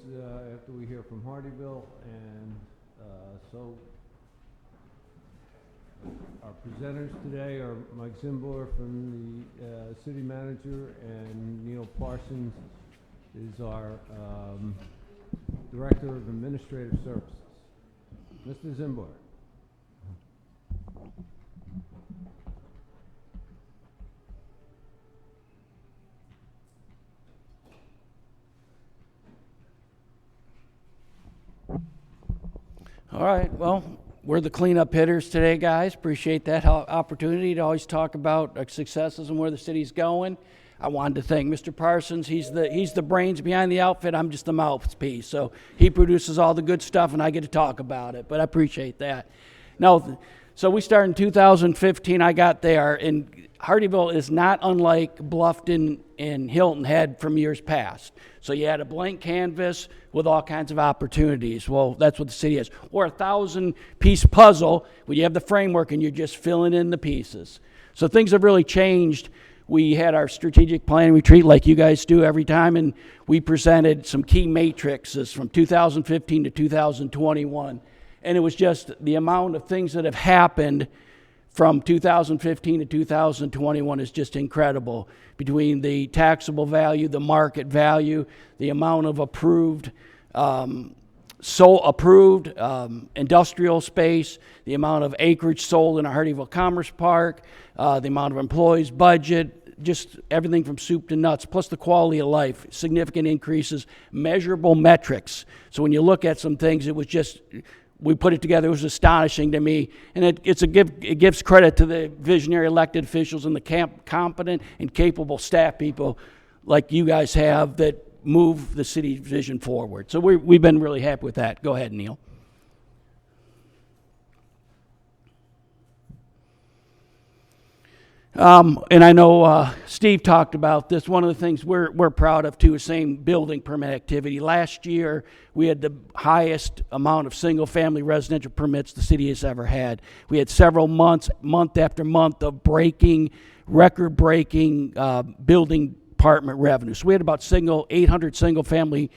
after we hear from Hardyville. And so our presenters today are Mike Zimbor from the city manager, and Neil Parsons is our Director of Administrative Services. Mr. Zimbor. All right, well, we're the cleanup hitters today, guys. Appreciate that opportunity to always talk about our successes and where the city's going. I wanted to thank Mr. Parsons. He's the brains behind the outfit. I'm just the mouthpiece. So he produces all the good stuff, and I get to talk about it. But I appreciate that. Now, so we started in 2015. I got there, and Hardyville is not unlike Bluffton and Hilton had from years past. So you had a blank canvas with all kinds of opportunities. Well, that's what the city is. Or a 1,000-piece puzzle where you have the framework and you're just filling in the pieces. So things have really changed. We had our strategic planning retreat like you guys do every time, and we presented some key matrices from 2015 to 2021. And it was just the amount of things that have happened from 2015 to 2021 is just incredible. Between the taxable value, the market value, the amount of approved industrial space, the amount of acreage sold in a Hardyville Commerce Park, the amount of employees' budget, just everything from soup to nuts, plus the quality of life, significant increases, measurable metrics. So when you look at some things, it was just we put it together. It was astonishing to me, and it gives credit to the visionary elected officials and the competent and capable staff people like you guys have that move the city's vision forward. So we've been really happy with that. Go ahead, Neil. And I know Steve talked about this. One of the things we're proud of too is same building permit activity. Last year we had the highest amount of single-family residential permits the city has ever had. We had several month after month of record-breaking building department revenue. So we had about 800 single-family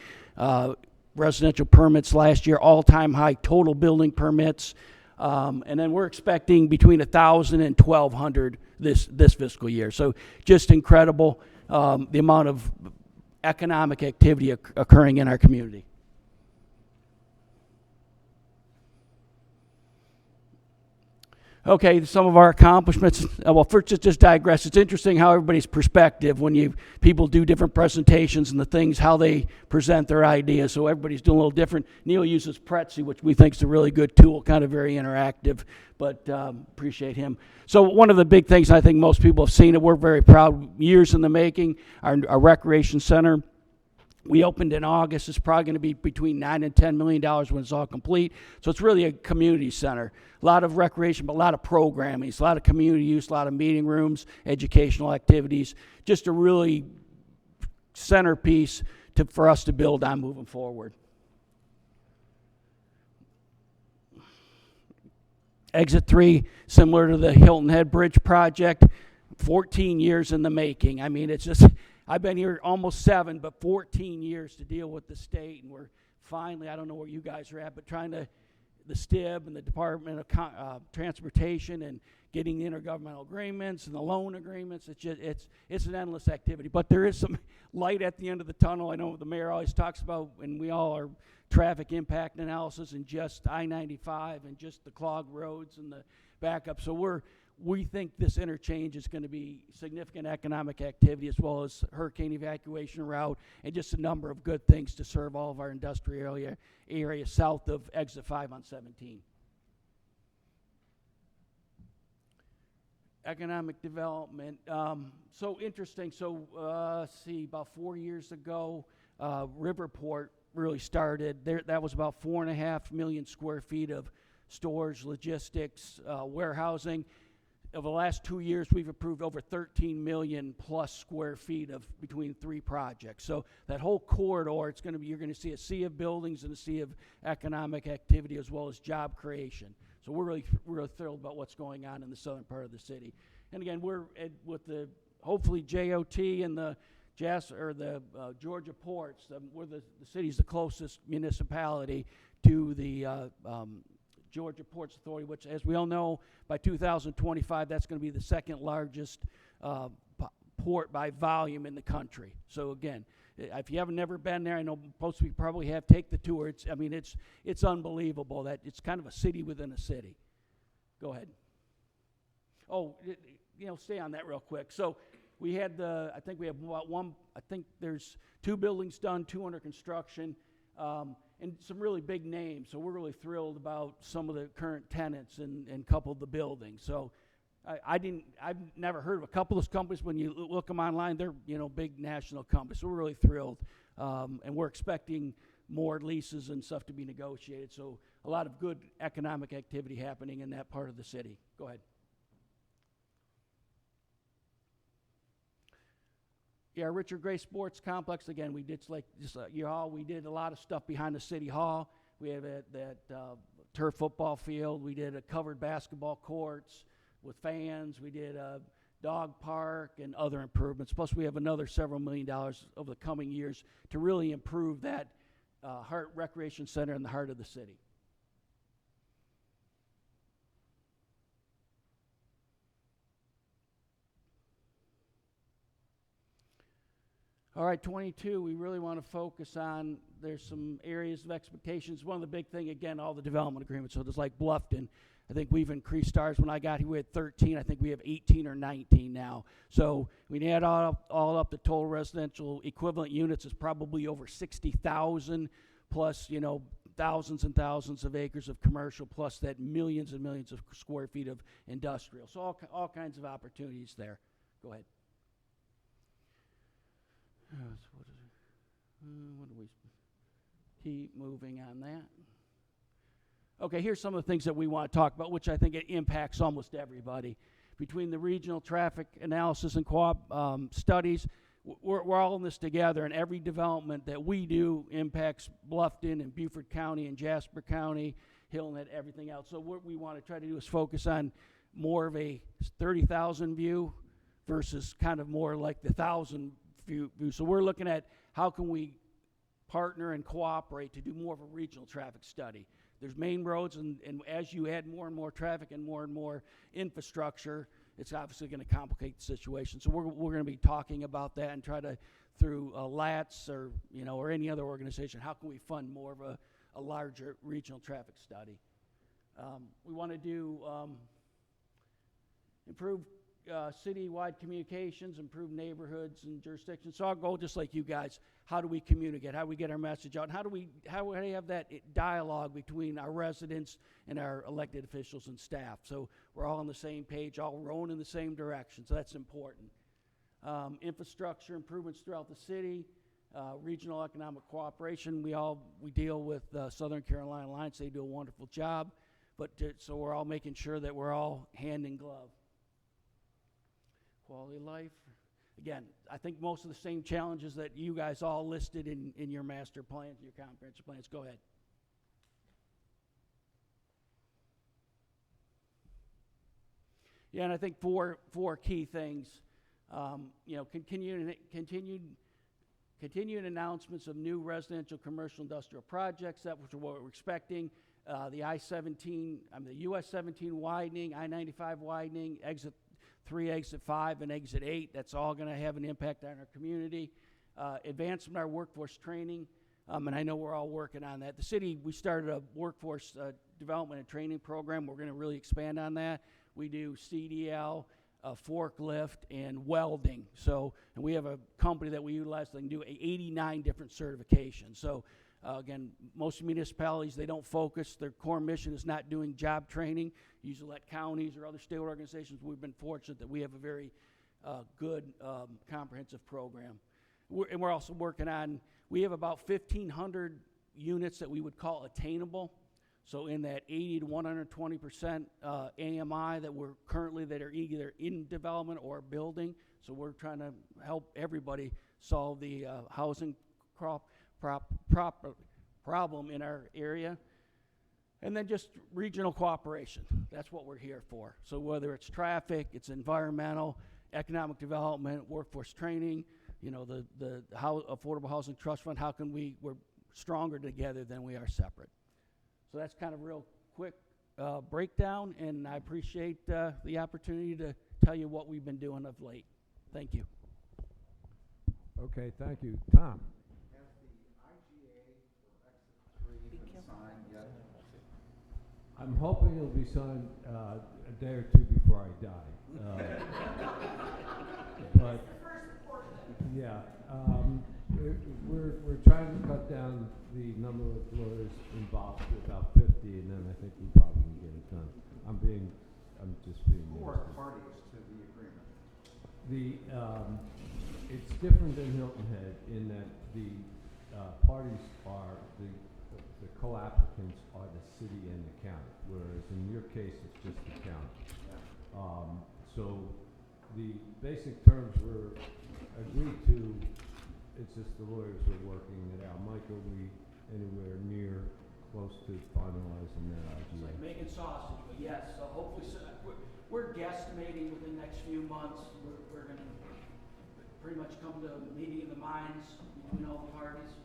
residential permits last year, all-time high total building permits. And then we're expecting between 1,000 and 1,200 this fiscal year. So just incredible, the amount of economic activity occurring in our community. Okay, some of our accomplishments. Well, first, just digress. It's interesting how everybody's perspective when people do different presentations and the things, how they present their ideas. So everybody's doing a little different. Neil uses Prezi, which we think is a really good tool, kind of very interactive, but appreciate him. So one of the big things, I think most people have seen it, we're very proud, years in the making, our recreation center. We opened in August. It's probably going to be between $9 and $10 million when it's all complete. So it's really a community center. A lot of recreation, but a lot of programming. It's a lot of community use, a lot of meeting rooms, educational activities. Just a really centerpiece for us to build on moving forward. Exit 3, similar to the Hilton Head Bridge project, 14 years in the making. I mean, it's just... I've been here almost 7, but 14 years to deal with the state, and we're finally, I don't know where you guys are at, but the STIB and the Department of Transportation and getting the intergovernmental agreements and the loan agreements. It's an endless activity, but there is some light at the end of the tunnel. I know the mayor always talks about, and we all are, traffic impact analysis and just I-95 and just the clogged roads and the backup. So we think this interchange is going to be significant economic activity as well as hurricane evacuation route and just a number of good things to serve all of our industrial area south of exit 5 on 17. Economic development. So interesting. So about 4 years ago, Riverport really started. That was about 4.5 million square feet of storage, logistics, warehousing. Over the last 2 years, we've approved over 13 million plus square feet between 3 projects. So that whole corridor, you're going to see a sea of buildings and a sea of economic activity as well as job creation. So we're really thrilled about what's going on in the southern part of the city. And again, we're with the hopefully JOT and the Georgia ports. The city's the closest municipality to the Georgia Ports Authority, which, as we all know, by 2025, that's going to be the second largest port by volume in the country. So again, if you haven't never been there, I know most of you probably have. Take the tour. It's unbelievable that it's kind of a city within a city. Go ahead. Oh, stay on that real quick. So we had I think we have about I think there's 2 buildings done, 2 under construction. And some really big names, so we're really thrilled about some of the current tenants and a couple of the buildings. So I've never heard of a couple of those companies. When you look them online, they're big national companies. So we're really thrilled, and we're expecting more leases and stuff to be negotiated. So a lot of good economic activity happening in that part of the city. Go ahead. Yeah, Richard Gray Sports Complex, again, we did we did a lot of stuff behind the city hall. We have that turf football field. We did a covered basketball courts with fans. We did a dog park and other improvements. Plus, we have another several $1 million over the coming years to really improve that recreation center in the heart of the city. All right, 22, we really want to focus on, there's some areas of expectations. One of the big thing, again, all the development agreements. So there's like Bluffton. I think we've increased ours. When I got here, we had 13. I think we have 18 or 19 now. So we add all up the total residential equivalent units is probably over 60,000 plus, thousands and thousands of acres of commercial, plus that millions and millions of square feet of industrial. So all kinds of opportunities there. Go ahead. So what do we keep moving on that? Okay, here's some of the things that we want to talk about, which I think it impacts almost everybody. Between the regional traffic analysis and co-op studies, we're all in this together, and every development that we do impacts Bluffton and Beaufort County and Jasper County, Hilton, and everything else. So what we want to try to do is focus on more of a 30,000 view versus kind of more like the 1,000 view. So we're looking at how can we partner and cooperate to do more of a regional traffic study. There's main roads, and as you add more and more traffic and more infrastructure, it's obviously going to complicate the situation. So we're going to be talking about that and try to, through LATS or or any other organization, how can we fund more of a larger regional traffic study? We want to do improve city-wide communications, improve neighborhoods and jurisdictions. So I'll go just like you guys. How do we communicate? How do we get our message out? And how do we have that dialogue between our residents and our elected officials and staff? So we're all on the same page, all rowing in the same direction. So that's important. Infrastructure improvements throughout the city, regional economic cooperation. We deal with Southern Carolina Alliance. They do a wonderful job. So we're all making sure that we're all hand in glove. Quality of life. Again, I think most of the same challenges that you guys all listed in your master plans, your comprehensive plans. Go ahead. Yeah, and I think four key things. Continued announcements of new residential, commercial, industrial projects. That was what we're expecting. The the US 17 widening, I-95 widening, exit 3, exit 5, and exit 8. That's all going to have an impact on our community. Advancement of our workforce training, and I know we're all working on that. The city, we started a workforce development and training program. We're going to really expand on that. We do CDL, forklift, and welding. And we have a company that we utilize that can do 89 different certifications. So again, most municipalities, they don't focus. Their core mission is not doing job training. Usually let counties or other state organizations. We've been fortunate that we have a very good comprehensive program. We're also working on, we have about 1,500 units that we would call attainable. So in that 80 to 120% AMI that are either in development or building. So we're trying to help everybody solve the housing problem in our area. And then just regional cooperation. That's what we're here for. So whether it's traffic, it's environmental, economic development, workforce training, the Affordable Housing Trust Fund, how can we're stronger together than we are separate. So that's kind of real quick breakdown, and I appreciate the opportunity to tell you what we've been doing of late. Thank you. Okay, thank you. Tom? Has the IGA for Exit 3 been signed yet? I'm hoping it'll be signed a day or two before I die. But yeah, we're trying to cut down the number of lawyers involved to about 50, and then I think we probably can get it done. I'm just being. Who are parties to the agreement? It's different than Hilton Head in that the parties are the co-applicants are the city and the county, whereas in your case it's just the county. Yeah. So the basic terms were agreed to. It's just the lawyers are working it out. Mike, are we anywhere near close to finalizing that idea? It's like making sausage, but yes. So hopefully, we're guesstimating within the next few months. We're going to pretty much come to a meeting of the minds between all the parties.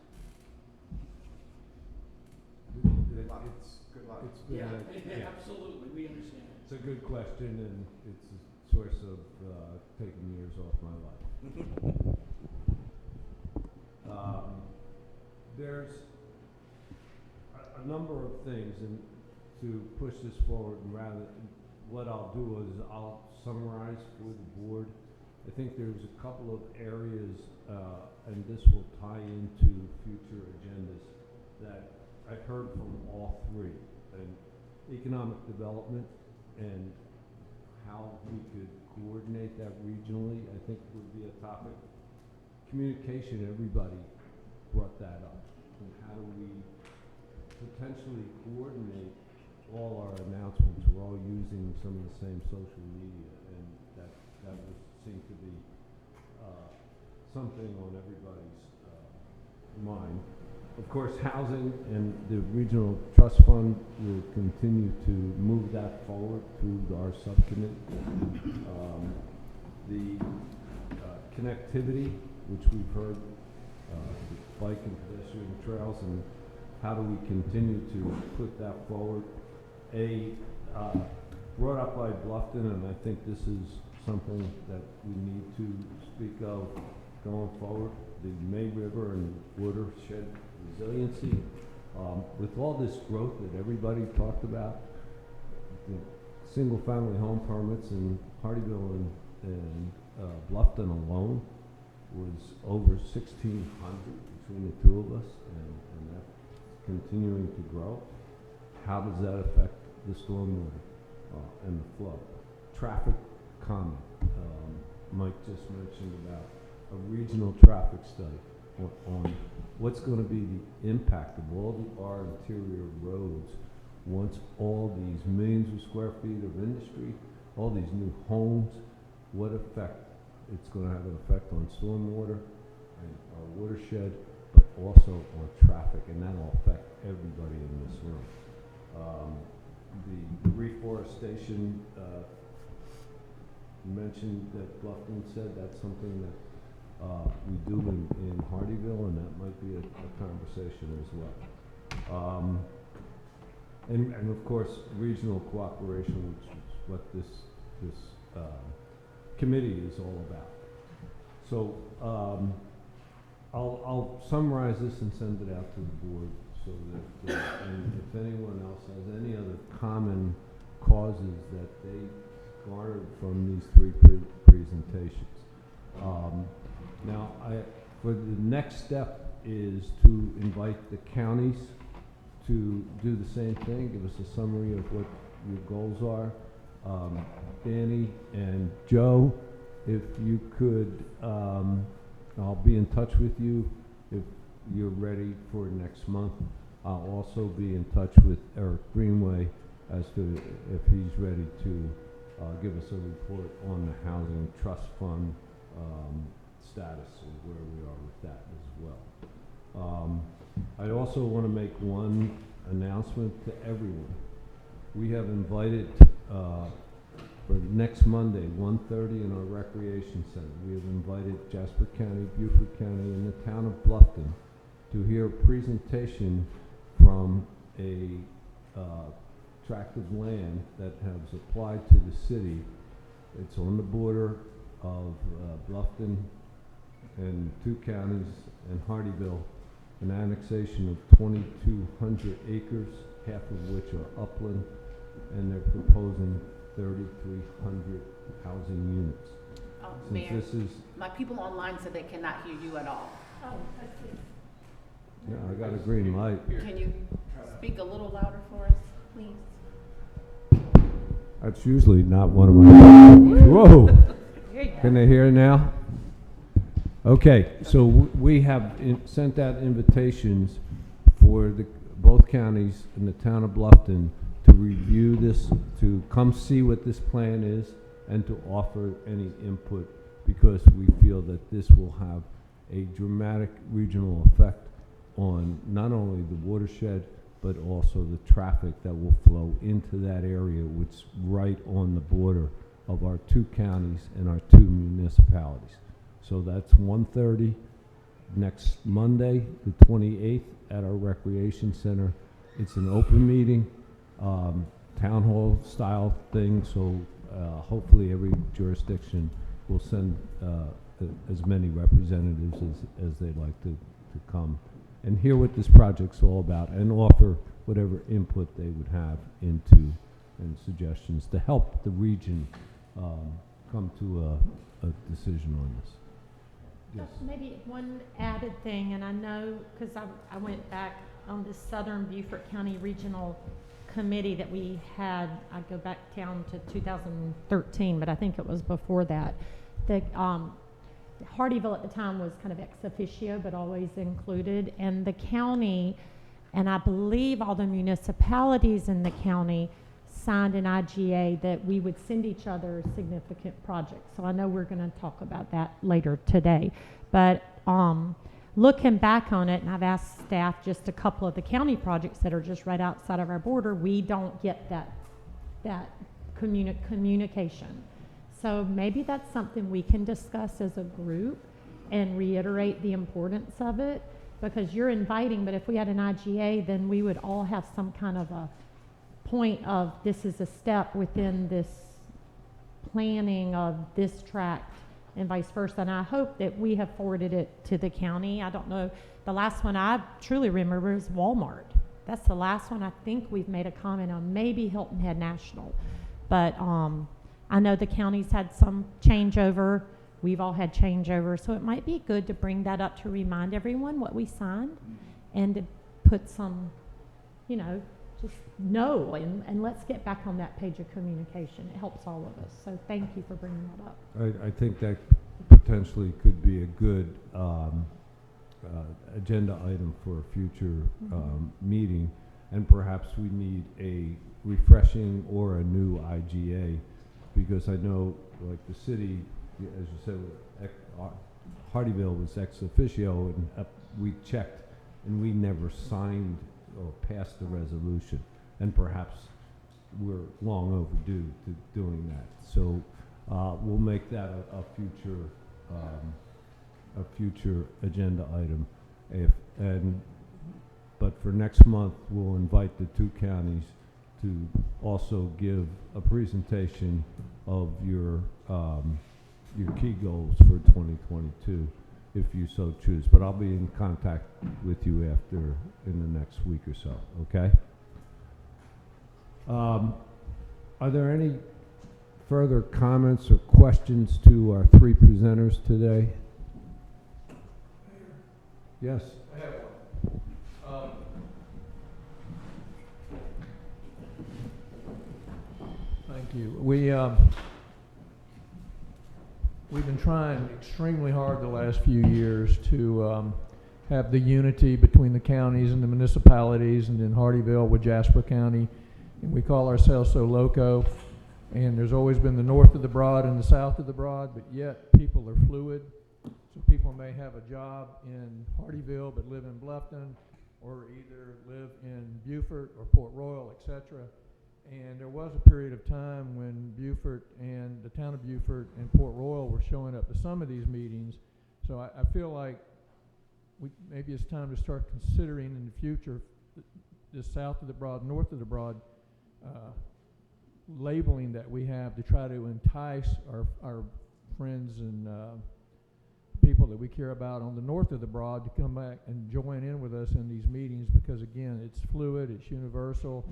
Good luck. It's been yeah, absolutely. We understand. It's a good question, and it's a source of taking years off my life. There's a number of things, and to push this forward, and what I'll do is I'll summarize for the board. I think there's a couple of areas, and this will tie into future agendas, that I've heard from all three, and economic development and how we could coordinate that regionally, I think would be a topic. Communication, everybody brought that up. And how do we potentially coordinate all our announcements? We're all using some of the same social media, and that would seem to be something on everybody's mind. Of course, housing and the regional trust fund will continue to move that forward through our subcommittee. The connectivity, which we've heard, bike and pedestrian trails, and how do we continue to put that forward? Brought up by Bluffton, and I think this is something that we need to speak of going forward, the May River and watershed resiliency. With all this growth that everybody talked about, single-family home permits in Hardyville and Bluffton alone was over 1,600 between the two of us, and that's continuing to grow. How does that affect the stormwater and the flow? Traffic comment. Mike just mentioned about a regional traffic study on what's going to be the impact of all our interior roads once all these millions of square feet of industry, all these new homes, what effect it's going to have an effect on stormwater and our watershed, but also on traffic, and that'll affect everybody in this room. The reforestation, you mentioned that Bluffton said that's something that we do in Hardyville, and that might be a conversation as well. And of course, regional cooperation, which is what this committee is all about. So I'll summarize this and send it out to the board so that and if anyone else has any other common causes that they garnered from these three presentations. Now, for the next step is to invite the counties to do the same thing, give us a summary of what your goals are. Danny and Joe, if you could, I'll be in touch with you if you're ready for next month. I'll also be in touch with Eric Greenway as to if he's ready to give us a report on the Housing Trust Fund status and where we are with that as well. I also want to make one announcement to everyone. We have invited for next Monday, 1:30 in our recreation center, we have invited Jasper County, Beaufort County, and the town of Bluffton to hear a presentation from a tract of land that has applied to the city. It's on the border of Bluffton and two counties and Hardyville, an annexation of 2,200 acres, half of which are upland, and they're proposing 3,300 housing units. Since Mayor, this is, my people online said they cannot hear you at all. Oh, let's see. yeah, I got a green light. Can you speak a little louder for us, please? That's usually not one of my. Whoa! There you go. Can they hear now? Okay, so we have sent out invitations for both counties and the town of Bluffton to review this, to come see what this plan is, and to offer any input, because we feel that this will have a dramatic regional effect on not only the watershed, but also the traffic that will flow into that area, which is right on the border of our two counties and our two municipalities. So that's 1:30 next Monday, the 28th, at our recreation center. It's an open meeting, town hall style thing, so hopefully every jurisdiction will send as many representatives as they'd like to come and hear what this project's all about, and offer whatever input they would have into and suggestions to help the region come to a decision on this. Yes. Maybe one added thing, and I know, because I went back on the Southern Beaufort County Regional Committee that we had, I go back down to 2013, but I think it was before that. The Hardyville at the time was kind of ex officio, but always included, and the county, and I believe all the municipalities in the county signed an IGA that we would send each other significant projects. So I know we're going to talk about that later today, but looking back on it, and I've asked staff just a couple of the county projects that are just right outside of our border, we don't get that communication. So maybe that's something we can discuss as a group and reiterate the importance of it, because you're inviting, but if we had an IGA, then we would all have some kind of a point of this is a step within this planning of this tract and vice versa. And I hope that we have forwarded it to the county. I don't know. The last one I truly remember is Walmart. That's the last one I think we've made a comment on. Maybe Hilton Head National. But I know the county's had some changeover. We've all had changeover. So it might be good to bring that up to remind everyone what we signed and to put some, you know, just know, and let's get back on that page of communication. It helps all of us. So thank you for bringing that up. I think that potentially could be a good agenda item for a future meeting, and perhaps we need a refreshing or a new IGA, because I know, like the city, as you said, Hardyville was ex officio, and we checked, and we never signed or passed the resolution, and perhaps we're long overdue to doing that. So we'll make that a future agenda item. But for next month, we'll invite the two counties to also give a presentation of your key goals for 2022. If you so choose, but I'll be in contact with you after in the next week or so, okay? Are there any further comments or questions to our three presenters today? Yes? I have one. Thank you. We've been trying extremely hard the last few years to have the unity between the counties and the municipalities, and in Hardyville with Jasper County. And we call ourselves So Loco. And there's always been the north of the Broad and the south of the Broad, but yet people are fluid. So people may have a job in Hardyville but live in Bluffton, or either live in Beaufort or Port Royal, etc. And there was a period of time when Beaufort and the town of Beaufort and Port Royal were showing up to some of these meetings. So I feel like maybe it's time to start considering in the future the south of the Broad, north of the Broad labeling that we have to try to entice our friends and people that we care about on the north of the Broad to come back and join in with us in these meetings, because again, it's fluid, it's universal.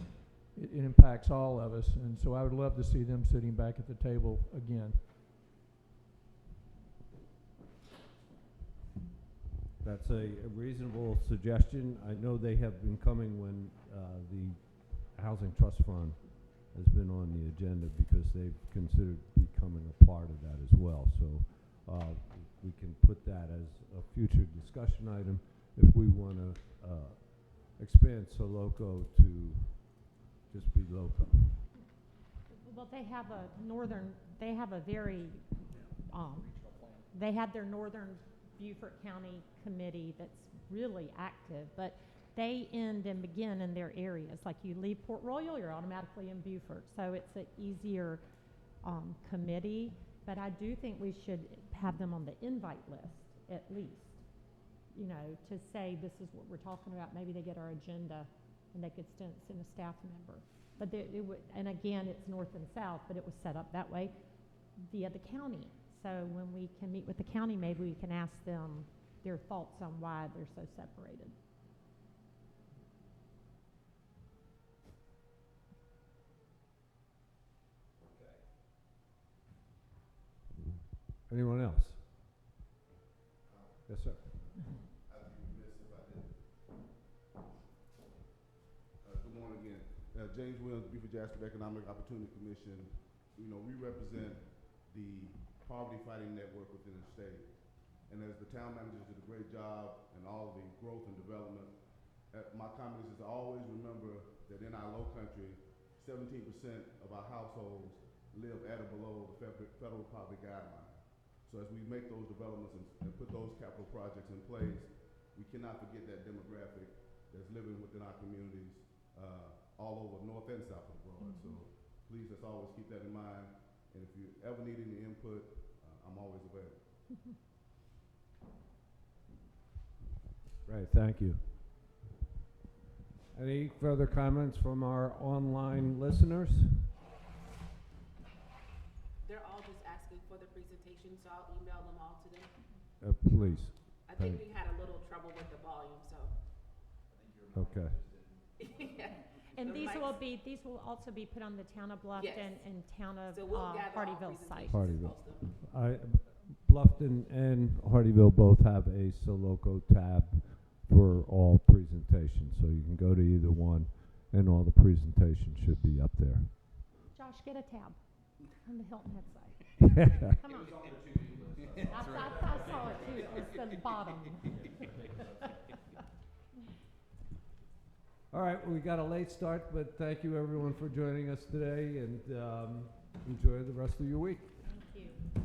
It impacts all of us, and so I would love to see them sitting back at the table again. That's a reasonable suggestion. I know they have been coming when the Housing Trust Fund has been on the agenda, because they've considered becoming a part of that as well. So we can put that as a future discussion item if we want to expand Soloco to just be local. Well, they have a northern, they have a very, they have their Northern Beaufort County Committee that's really active, but they end and begin in their areas. Like you leave Port Royal, you're automatically in Beaufort. So it's an easier committee, but I do think we should have them on the invite list at least, you know, to say this is what we're talking about. Maybe they get our agenda and they could send a staff member. But it would, and again, it's north and south, but it was set up that way via the county. So when we can meet with the county, maybe we can ask them their thoughts on why they're so separated. Anyone else? Yes, sir. James Williams, Beaufort Jasper Economic Opportunity Commission. You know, we represent the poverty fighting network within the state. And as the town managers did a great job in all of the growth and development, my comment is to always remember that in our Lowcountry, 17% of our households live at or below the federal poverty guideline. So as we make those developments and put those capital projects in place, we cannot forget that demographic that's living within our communities all over north and south of the Broad. So please, let's always keep that in mind. And if you ever need any input, I'm always available. Right, thank you. Any further comments from our online listeners? They're all just asking for the presentation, so I'll email them all to them. Please. I think we had a little trouble with the volume, so. Okay. Yeah. And The these mics- these will also be put on the Town of Bluffton Yes. and Town of So we'll gather all Hardyville site. presentations. Hardyville. Bluffton and Hardyville both have a Soloco tab for all presentations, so you can go to either one, and all the presentations should be up there. Josh, get a tab on the Hilton Head site. Come on. I saw it too. It's the bottom. All right, we got a late start, but thank you everyone for joining us today, and enjoy the rest of your week. Thank you.